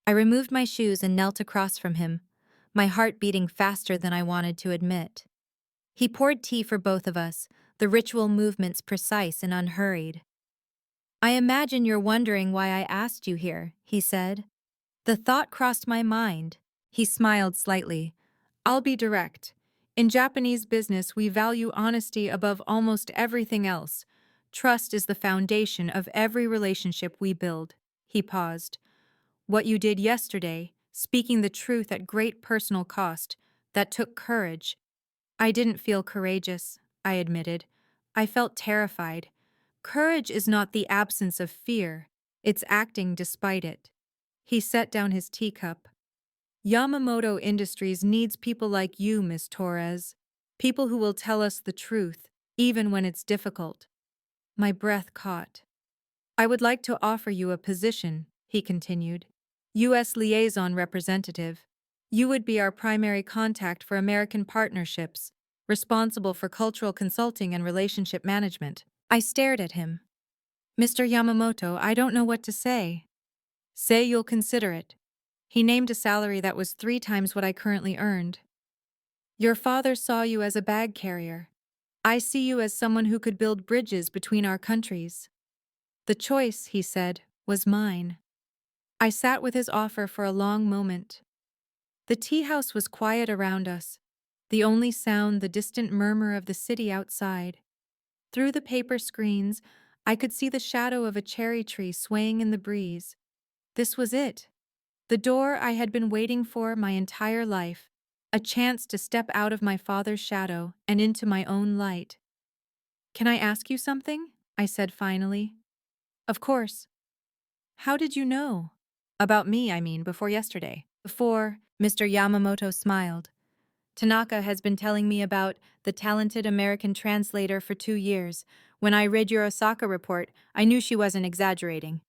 I removed my shoes and knelt across from him, my heart beating faster than I wanted to admit. He poured tea for both of us, the ritual movements precise and unhurried. I imagine you're wondering why I asked you here, he said. The thought crossed my mind. He smiled slightly. I'll be direct. In Japanese business, we value honesty above almost everything else. Trust is the foundation of every relationship we build. He paused. What you did yesterday, speaking the truth at great personal cost, that took courage. I didn't feel courageous, I admitted. I felt terrified. Courage is not the absence of fear, it's acting despite it. He set down his teacup. Yamamoto Industries needs people like you, Miss Torres. People who will tell us the truth, even when it's difficult. My breath caught. I would like to offer you a position, he continued. U.S. Liaison Representative. You would be our primary contact for American partnerships, responsible for cultural consulting and relationship management. I stared at him. Mr. Yamamoto, I don't know what to say. Say you'll consider it. He named a salary that was 3 times what I currently earned. Your father saw you as a bag carrier. I see you as someone who could build bridges between our countries. The choice, he said, was mine. I sat with his offer for a long moment. The tea house was quiet around us, the only sound the distant murmur of the city outside. Through the paper screens, I could see the shadow of a cherry tree swaying in the breeze. This was it. The door I had been waiting for my entire life, a chance to step out of my father's shadow and into my own light. Can I ask you something? I said finally. Of course. How did you know? About me, I mean, before yesterday. Before, Mr. Yamamoto smiled. Tanaka has been telling me about the talented American translator for 2 years. When I read your Osaka report, I knew she wasn't exaggerating.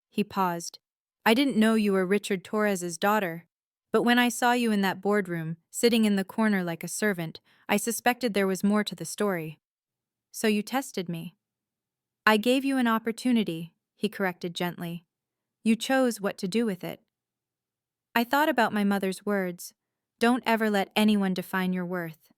He paused. I didn't know you were Richard Torres's daughter. But when I saw you in that boardroom, sitting in the corner like a servant, I suspected there was more to the story. So you tested me. I gave you an opportunity, he corrected gently. You chose what to do with it. I thought about my mother's words. Don't ever let anyone define your worth.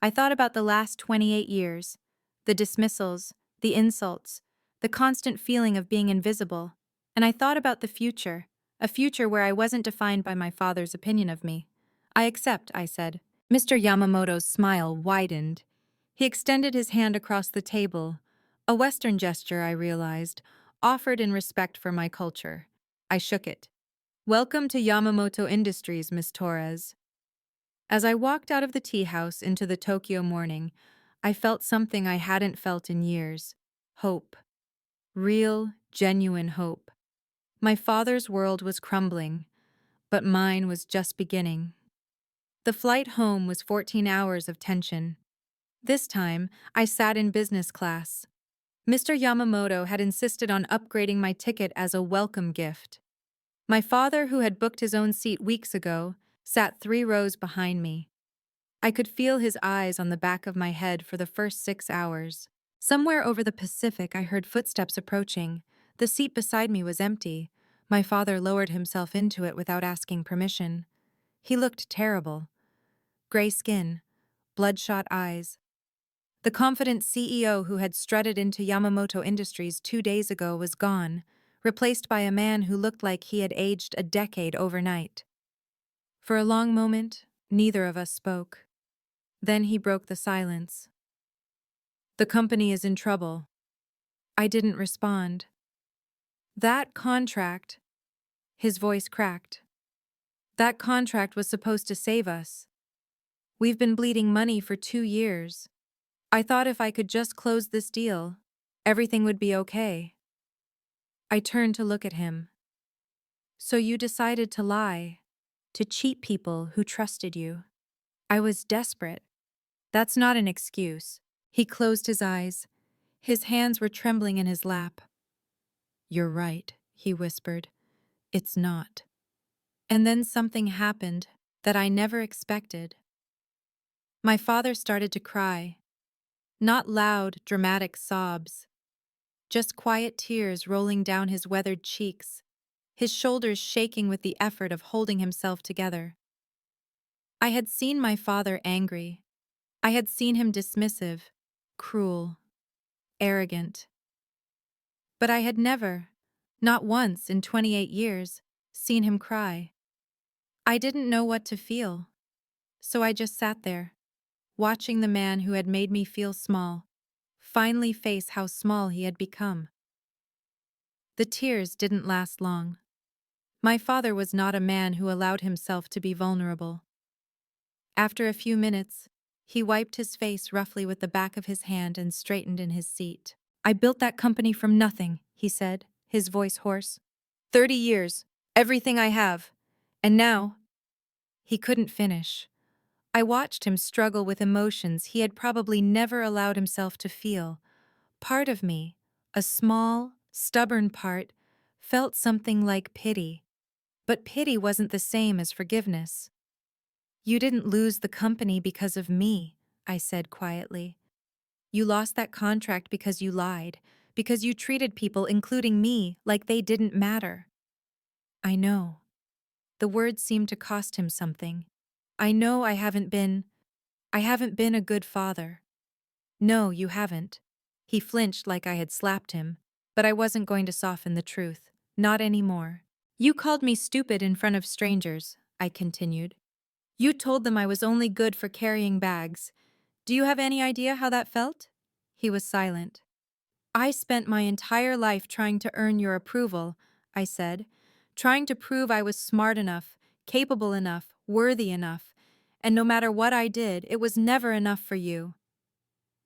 I thought about the last 28 years, the dismissals, the insults, the constant feeling of being invisible, and I thought about the future, a future where I wasn't defined by my father's opinion of me. I accept, I said. Mr. Yamamoto's smile widened. He extended his hand across the table, a Western gesture, I realized, offered in respect for my culture. I shook it. Welcome to Yamamoto Industries, Miss Torres. As I walked out of the tea house into the Tokyo morning, I felt something I hadn't felt in years. Hope. Real, genuine hope. My father's world was crumbling, but mine was just beginning. The flight home was 14 hours of tension. This time, I sat in business class. Mr. Yamamoto had insisted on upgrading my ticket as a welcome gift. My father, who had booked his own seat weeks ago, sat 3 rows behind me. I could feel his eyes on the back of my head for the first 6 hours. Somewhere over the Pacific, I heard footsteps approaching. The seat beside me was empty. My father lowered himself into it without asking permission. He looked terrible. Gray skin, bloodshot eyes. The confident CEO who had strutted into Yamamoto Industries 2 days ago was gone, replaced by a man who looked like he had aged a decade overnight. For a long moment, neither of us spoke. Then he broke the silence. "The company is in trouble." I didn't respond. "That contract," his voice cracked. "That contract was supposed to save us. We've been bleeding money for 2 years. I thought if I could just close this deal, everything would be okay." I turned to look at him. "So you decided to lie, to cheat people who trusted you." I was desperate. "That's not an excuse." He closed his eyes. His hands were trembling in his lap. "You're right," he whispered. "It's not." And then something happened that I never expected. My father started to cry. Not loud, dramatic sobs, just quiet tears rolling down his weathered cheeks, his shoulders shaking with the effort of holding himself together. I had seen my father angry. I had seen him dismissive, cruel, arrogant. But I had never, not once in 28 years, seen him cry. I didn't know what to feel, so I just sat there, watching the man who had made me feel small finally face how small he had become. The tears didn't last long. My father was not a man who allowed himself to be vulnerable. After a few minutes, he wiped his face roughly with the back of his hand and straightened in his seat. "I built that company from nothing," he said, his voice hoarse. 30 years, everything I have. And now—" He couldn't finish. I watched him struggle with emotions he had probably never allowed himself to feel. Part of me, a small, stubborn part, felt something like pity. But pity wasn't the same as forgiveness. "You didn't lose the company because of me," I said quietly. "You lost that contract because you lied, because you treated people, including me, like they didn't matter." "I know." The words seemed to cost him something. "I know I haven't been a good father." "No, you haven't." He flinched like I had slapped him, but I wasn't going to soften the truth. Not anymore. "You called me stupid in front of strangers," I continued. "You told them I was only good for carrying bags. Do you have any idea how that felt?" He was silent. "I spent my entire life trying to earn your approval," I said, "trying to prove I was smart enough, capable enough, worthy enough. And no matter what I did, it was never enough for you."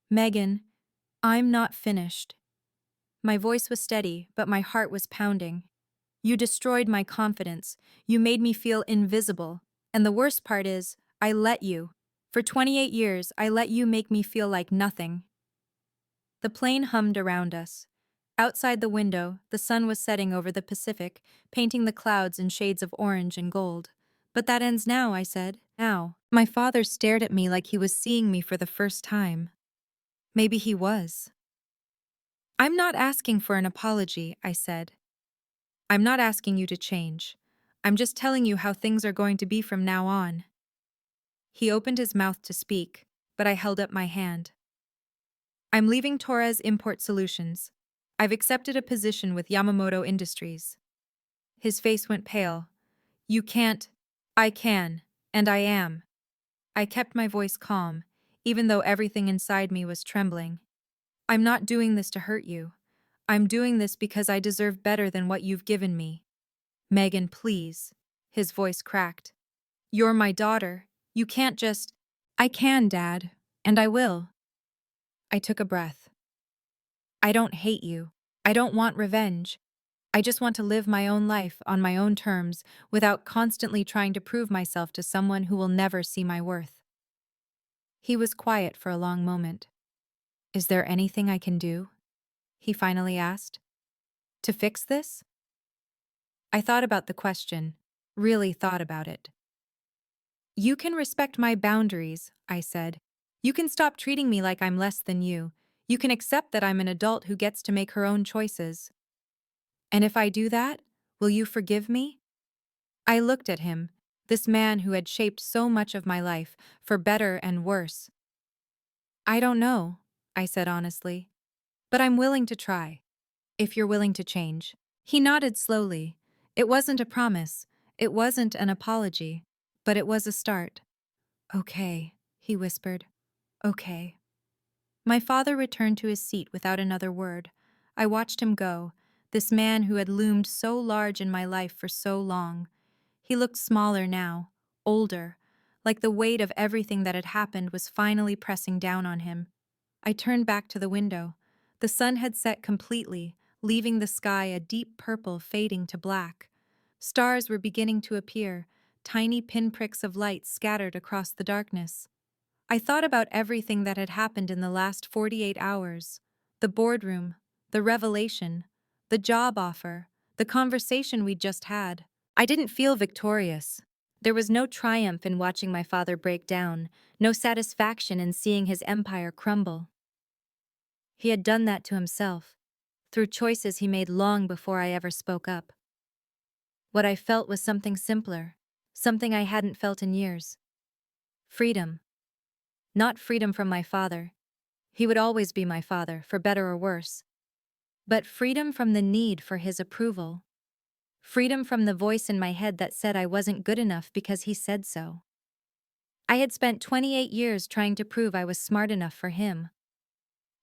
"Megan, I'm not finished." My voice was steady, but my heart was pounding. "You destroyed my confidence. You made me feel invisible. And the worst part is, I let you. For 28 years, I let you make me feel like nothing." The plane hummed around us. Outside the window, the sun was setting over the Pacific, painting the clouds in shades of orange and gold. "But that ends now," I said. "Now." My father stared at me like he was seeing me for the first time. Maybe he was. "I'm not asking for an apology," I said. "I'm not asking you to change. I'm just telling you how things are going to be from now on." He opened his mouth to speak, but I held up my hand. "I'm leaving Torres Import Solutions. I've accepted a position with Yamamoto Industries." His face went pale. "You can't." "I can, and I am." I kept my voice calm, even though everything inside me was trembling. "I'm not doing this to hurt you. I'm doing this because I deserve better than what you've given me." "Megan, please." His voice cracked. "You're my daughter. You can't just—" "I can, Dad, and I will." I took a breath. "I don't hate you. I don't want revenge. I just want to live my own life on my own terms without constantly trying to prove myself to someone who will never see my worth." He was quiet for a long moment. "Is there anything I can do?" he finally asked. "To fix this?" I thought about the question, really thought about it. You can respect my boundaries, I said. You can stop treating me like I'm less than you. You can accept that I'm an adult who gets to make her own choices. And if I do that, will you forgive me? I looked at him, this man who had shaped so much of my life, for better and worse. I don't know, I said honestly. But I'm willing to try, if you're willing to change. He nodded slowly. It wasn't a promise, it wasn't an apology, but it was a start. Okay, he whispered. Okay. My father returned to his seat without another word. I watched him go, this man who had loomed so large in my life for so long. He looked smaller now, older, like the weight of everything that had happened was finally pressing down on him. I turned back to the window. The sun had set completely, leaving the sky a deep purple fading to black. Stars were beginning to appear, tiny pinpricks of light scattered across the darkness. I thought about everything that had happened in the last 48 hours. The boardroom, the revelation, the job offer, the conversation we'd just had. I didn't feel victorious. There was no triumph in watching my father break down, no satisfaction in seeing his empire crumble. He had done that to himself, through choices he made long before I ever spoke up. What I felt was something simpler, something I hadn't felt in years. Freedom. Not freedom from my father. He would always be my father, for better or worse. But freedom from the need for his approval. Freedom from the voice in my head that said I wasn't good enough because he said so. I had spent 28 years trying to prove I was smart enough for him.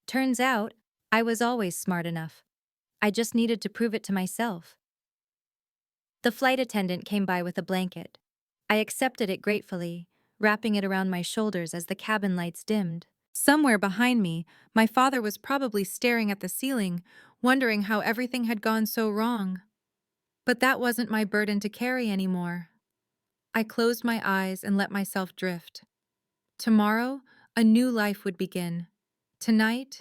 Turns out, I was always smart enough. I just needed to prove it to myself. The flight attendant came by with a blanket. I accepted it gratefully, wrapping it around my shoulders as the cabin lights dimmed. Somewhere behind me, my father was probably staring at the ceiling, wondering how everything had gone so wrong. But that wasn't my burden to carry anymore. I closed my eyes and let myself drift. Tomorrow, a new life would begin. Tonight,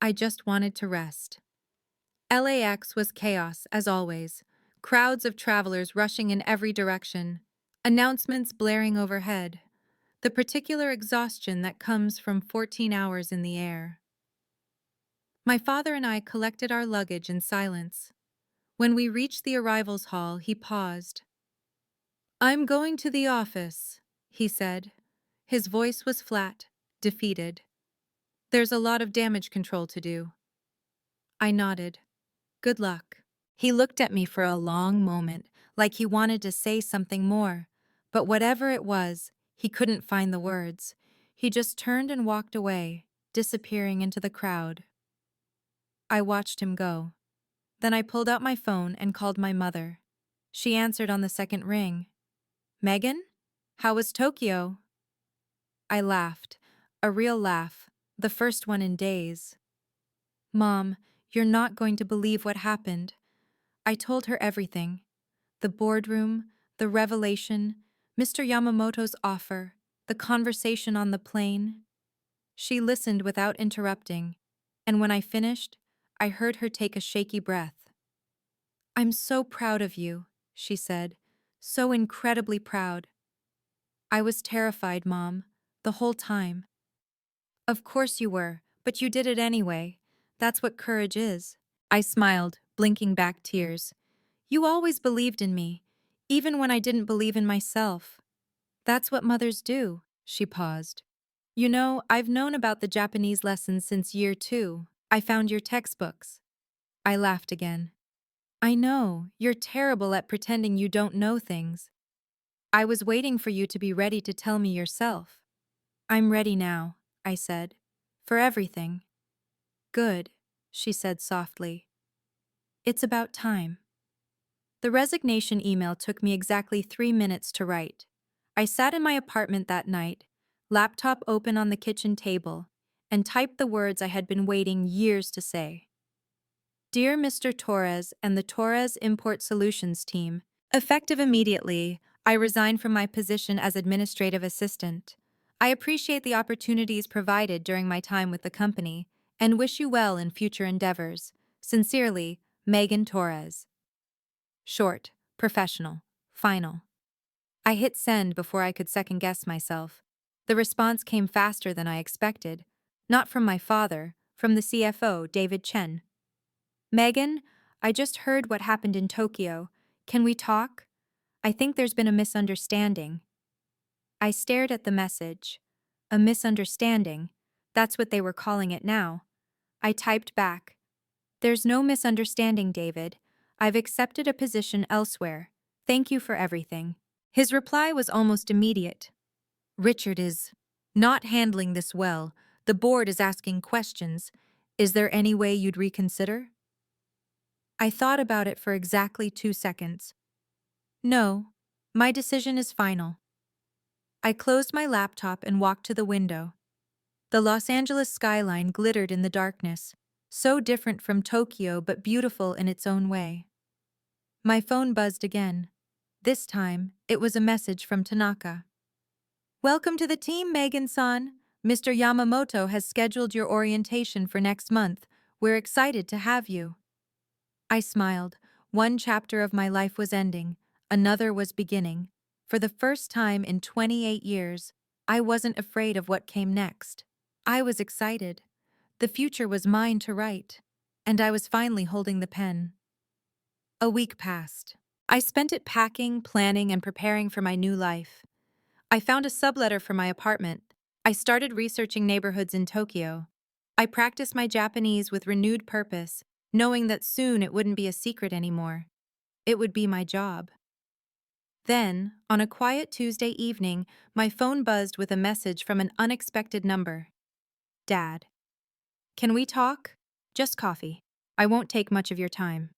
I just wanted to rest. LAX was chaos, as always. Crowds of travelers rushing in every direction. Announcements blaring overhead. The particular exhaustion that comes from 14 hours in the air. My father and I collected our luggage in silence. When we reached the arrivals hall, he paused. "I'm going to the office," he said. His voice was flat, defeated. "There's a lot of damage control to do." I nodded. "Good luck." He looked at me for a long moment, like he wanted to say something more. But whatever it was, he couldn't find the words. He just turned and walked away, disappearing into the crowd. I watched him go. Then I pulled out my phone and called my mother. She answered on the second ring. "Megan? How was Tokyo?" I laughed. A real laugh. The first one in days. "Mom, you're not going to believe what happened." I told her everything. The boardroom, the revelation, Mr. Yamamoto's offer, the conversation on the plane. She listened without interrupting, and when I finished, I heard her take a shaky breath. "I'm so proud of you," she said, "so incredibly proud." I was terrified, Mom, the whole time. "Of course you were, but you did it anyway. That's what courage is." I smiled, blinking back tears. "You always believed in me, even when I didn't believe in myself." "That's what mothers do," she paused. "You know, I've known about the Japanese lessons since year 2. I found your textbooks." I laughed again. "I know, you're terrible at pretending you don't know things. I was waiting for you to be ready to tell me yourself." "I'm ready now," I said. "For everything." "Good," she said softly. "It's about time." The resignation email took me exactly 3 minutes to write. I sat in my apartment that night, laptop open on the kitchen table, and typed the words I had been waiting years to say. "Dear Mr. Torres and the Torres Import Solutions team, effective immediately, I resign from my position as administrative assistant. I appreciate the opportunities provided during my time with the company and wish you well in future endeavors. Sincerely, Megan Torres." Short, Professional. Final. I hit send before I could second guess myself. The response came faster than I expected. Not from my father, from the CFO, David Chen. Megan, I just heard what happened in Tokyo. Can we talk? I think there's been a misunderstanding. I stared at the message. A misunderstanding. That's what they were calling it now. I typed back. There's no misunderstanding, David. I've accepted a position elsewhere. Thank you for everything. His reply was almost immediate. Richard is not handling this well. The board is asking questions. Is there any way you'd reconsider? I thought about it for exactly 2 seconds. No, my decision is final. I closed my laptop and walked to the window. The Los Angeles skyline glittered in the darkness, so different from Tokyo but beautiful in its own way. My phone buzzed again. This time, it was a message from Tanaka. Welcome to the team, Megan-san. Mr. Yamamoto has scheduled your orientation for next month. We're excited to have you. I smiled. One chapter of my life was ending, another was beginning. For the first time in 28 years, I wasn't afraid of what came next. I was excited. The future was mine to write, and I was finally holding the pen. A week passed. I spent it packing, planning, and preparing for my new life. I found a subletter for my apartment. I started researching neighborhoods in Tokyo. I practiced my Japanese with renewed purpose, knowing that soon it wouldn't be a secret anymore. It would be my job. Then, on a quiet Tuesday evening, my phone buzzed with a message from an unexpected number. Dad. Can we talk? Just coffee. I won't take much of your time.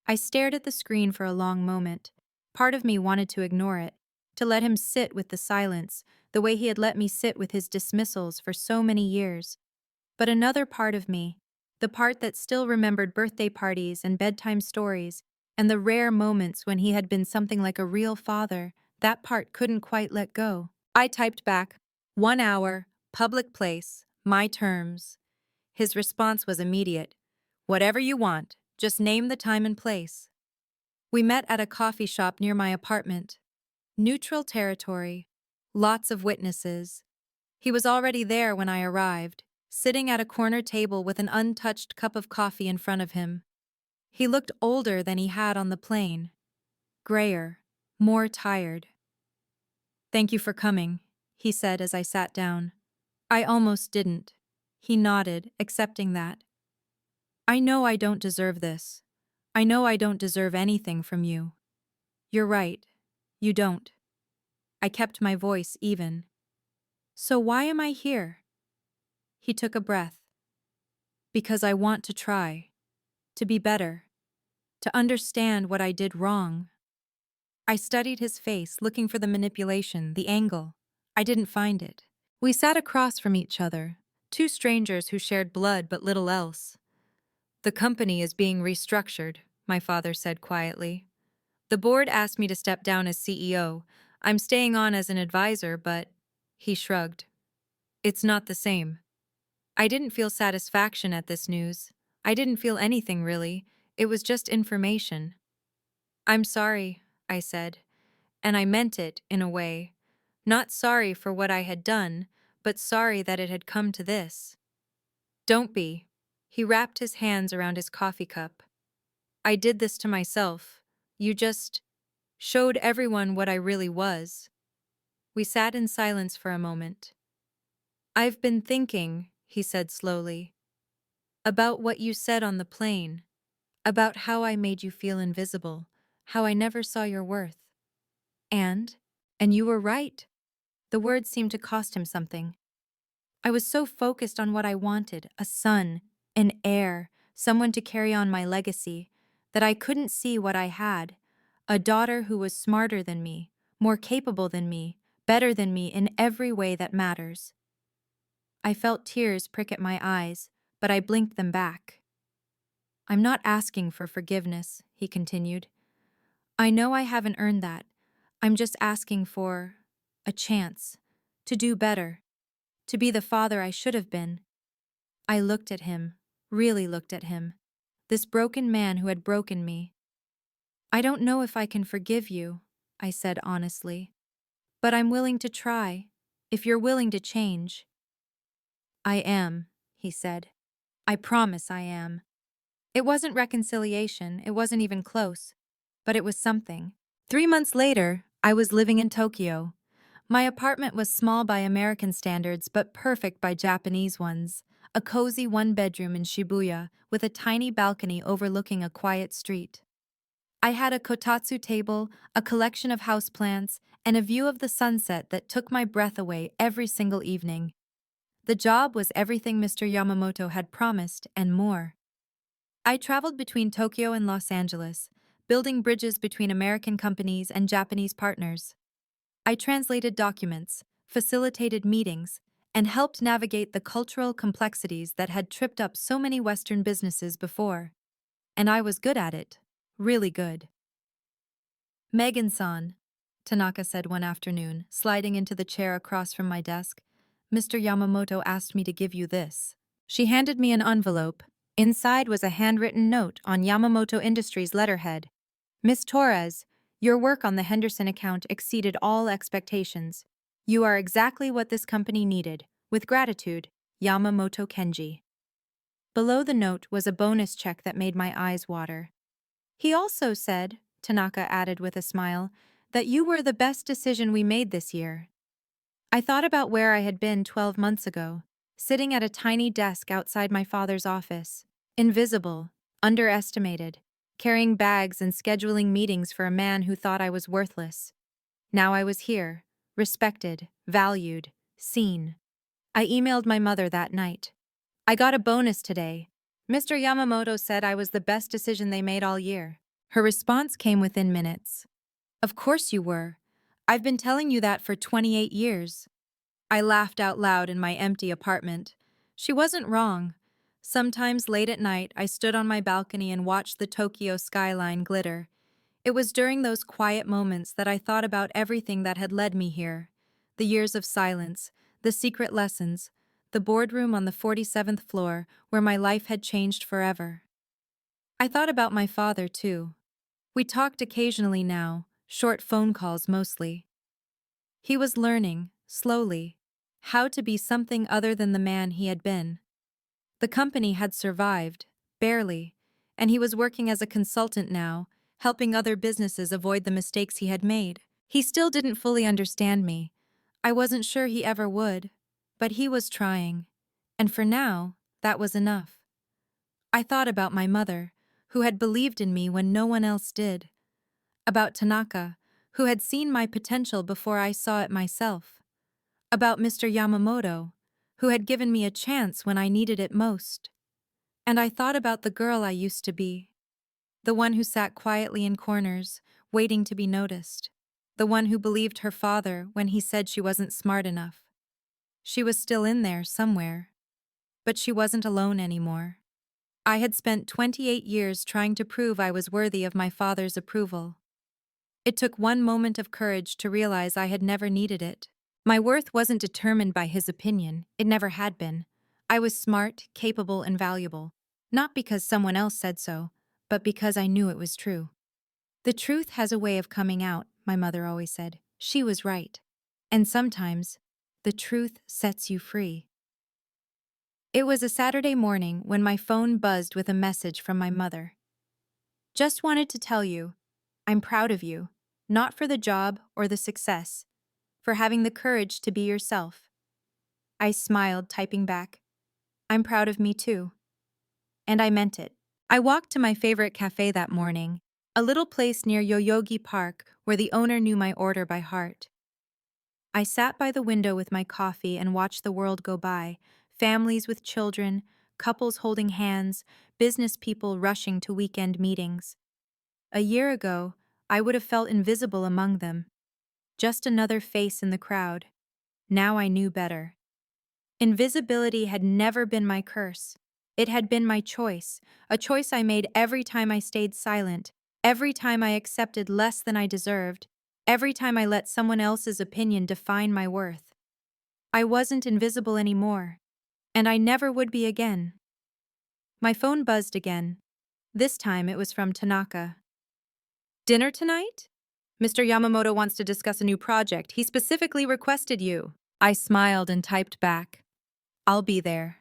I stared at the screen for a long moment. Part of me wanted to ignore it, to let him sit with the silence, the way he had let me sit with his dismissals for so many years. But another part of me, the part that still remembered birthday parties and bedtime stories, and the rare moments when he had been something like a real father, that part couldn't quite let go. I typed back, 1 hour, public place, my terms. His response was immediate. Whatever you want, just name the time and place. We met at a coffee shop near my apartment. Neutral territory, lots of witnesses. He was already there when I arrived, sitting at a corner table with an untouched cup of coffee in front of him. He looked older than he had on the plane. Grayer, more tired. Thank you for coming, he said as I sat down. I almost didn't. He nodded, accepting that. I know I don't deserve this. I know I don't deserve anything from you. You're right. You don't. I kept my voice even. So why am I here? He took a breath. Because I want to try. To be better. To understand what I did wrong. I studied his face, looking for the manipulation, the angle. I didn't find it. We sat across from each other, two strangers who shared blood but little else. The company is being restructured, my father said quietly. The board asked me to step down as CEO. I'm staying on as an advisor, but... He shrugged. It's not the same. I didn't feel satisfaction at this news. I didn't feel anything really. It was just information. I'm sorry, I said. And I meant it, in a way. Not sorry for what I had done, but sorry that it had come to this. Don't be. He wrapped his hands around his coffee cup. I did this to myself. You just showed everyone what I really was. We sat in silence for a moment. I've been thinking, he said slowly, about what you said on the plane, about how I made you feel invisible, how I never saw your worth. And you were right. The words seemed to cost him something. I was so focused on what I wanted, a son, an heir, someone to carry on my legacy, that I couldn't see what I had, a daughter who was smarter than me, more capable than me, better than me in every way that matters. I felt tears prick at my eyes, but I blinked them back. I'm not asking for forgiveness, he continued. I know I haven't earned that. I'm just asking for a chance to do better, to be the father I should have been. I looked at him, really looked at him, this broken man who had broken me. I don't know if I can forgive you, I said honestly. But I'm willing to try, if you're willing to change. I am, he said. I promise I am. It wasn't reconciliation, it wasn't even close. But it was something. 3 months later, I was living in Tokyo. My apartment was small by American standards but perfect by Japanese ones. A cozy one-bedroom in Shibuya with a tiny balcony overlooking a quiet street. I had a kotatsu table, a collection of houseplants, and a view of the sunset that took my breath away every single evening. The job was everything Mr. Yamamoto had promised and more. I traveled between Tokyo and Los Angeles, building bridges between American companies and Japanese partners. I translated documents, facilitated meetings, and helped navigate the cultural complexities that had tripped up so many Western businesses before. And I was good at it. Really good. Megan-san, Tanaka said one afternoon, sliding into the chair across from my desk. Mr. Yamamoto asked me to give you this. She handed me an envelope. Inside was a handwritten note on Yamamoto Industries' letterhead. Miss Torres, your work on the Henderson account exceeded all expectations. You are exactly what this company needed. With gratitude, Yamamoto Kenji. Below the note was a bonus check that made my eyes water. He also said, Tanaka added with a smile, that you were the best decision we made this year. I thought about where I had been 12 months ago, sitting at a tiny desk outside my father's office, invisible, underestimated, carrying bags and scheduling meetings for a man who thought I was worthless. Now I was here, respected, valued, seen. I emailed my mother that night. I got a bonus today. Mr. Yamamoto said I was the best decision they made all year. Her response came within minutes. Of course you were. I've been telling you that for 28 years. I laughed out loud in my empty apartment. She wasn't wrong. Sometimes late at night, I stood on my balcony and watched the Tokyo skyline glitter. It was during those quiet moments that I thought about everything that had led me here. The years of silence, the secret lessons, the boardroom on the 47th floor where my life had changed forever. I thought about my father, too. We talked occasionally now, short phone calls mostly. He was learning, slowly, how to be something other than the man he had been. The company had survived, barely, and he was working as a consultant now, helping other businesses avoid the mistakes he had made. He still didn't fully understand me. I wasn't sure he ever would, but he was trying. And for now, that was enough. I thought about my mother, who had believed in me when no one else did. About Tanaka, who had seen my potential before I saw it myself. About Mr. Yamamoto, who had given me a chance when I needed it most. And I thought about the girl I used to be. The one who sat quietly in corners, waiting to be noticed. The one who believed her father when he said she wasn't smart enough. She was still in there somewhere. But she wasn't alone anymore. I had spent 28 years trying to prove I was worthy of my father's approval. It took one moment of courage to realize I had never needed it. My worth wasn't determined by his opinion, it never had been. I was smart, capable, and valuable. Not because someone else said so, but because I knew it was true. The truth has a way of coming out, my mother always said. She was right. And sometimes, the truth sets you free. It was a Saturday morning when my phone buzzed with a message from my mother. Just wanted to tell you, I'm proud of you, not for the job or the success, for having the courage to be yourself. I smiled, typing back, I'm proud of me too. And I meant it. I walked to my favorite cafe that morning, a little place near Yoyogi Park where the owner knew my order by heart. I sat by the window with my coffee and watched the world go by, families with children, couples holding hands, business people rushing to weekend meetings. A year ago, I would have felt invisible among them. Just another face in the crowd. Now I knew better. Invisibility had never been my curse. It had been my choice, a choice I made every time I stayed silent, every time I accepted less than I deserved, every time I let someone else's opinion define my worth. I wasn't invisible anymore, and I never would be again. My phone buzzed again. This time it was from Tanaka. Dinner tonight? Mr. Yamamoto wants to discuss a new project. He specifically requested you. I smiled and typed back, I'll be there.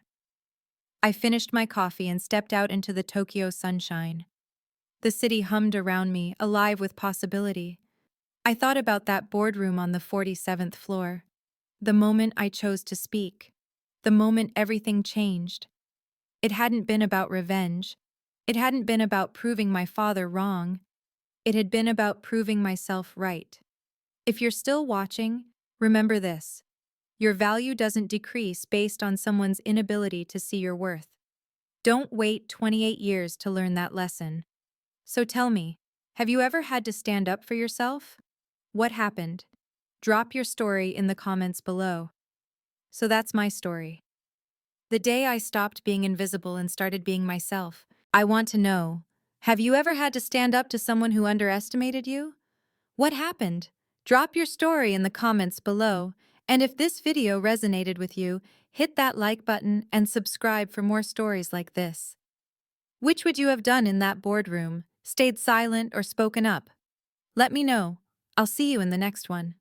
I finished my coffee and stepped out into the Tokyo sunshine. The city hummed around me, alive with possibility. I thought about that boardroom on the 47th floor. The moment I chose to speak. The moment everything changed. It hadn't been about revenge. It hadn't been about proving my father wrong. It had been about proving myself right. If you're still watching, remember this. Your value doesn't decrease based on someone's inability to see your worth. Don't wait 28 years to learn that lesson. So tell me, have you ever had to stand up for yourself? What happened? Drop your story in the comments below. So that's my story. The day I stopped being invisible and started being myself. I want to know, have you ever had to stand up to someone who underestimated you? What happened? Drop your story in the comments below. And if this video resonated with you, hit that like button and subscribe for more stories like this. Which would you have done in that boardroom? Stayed silent or spoken up? Let me know. I'll see you in the next one.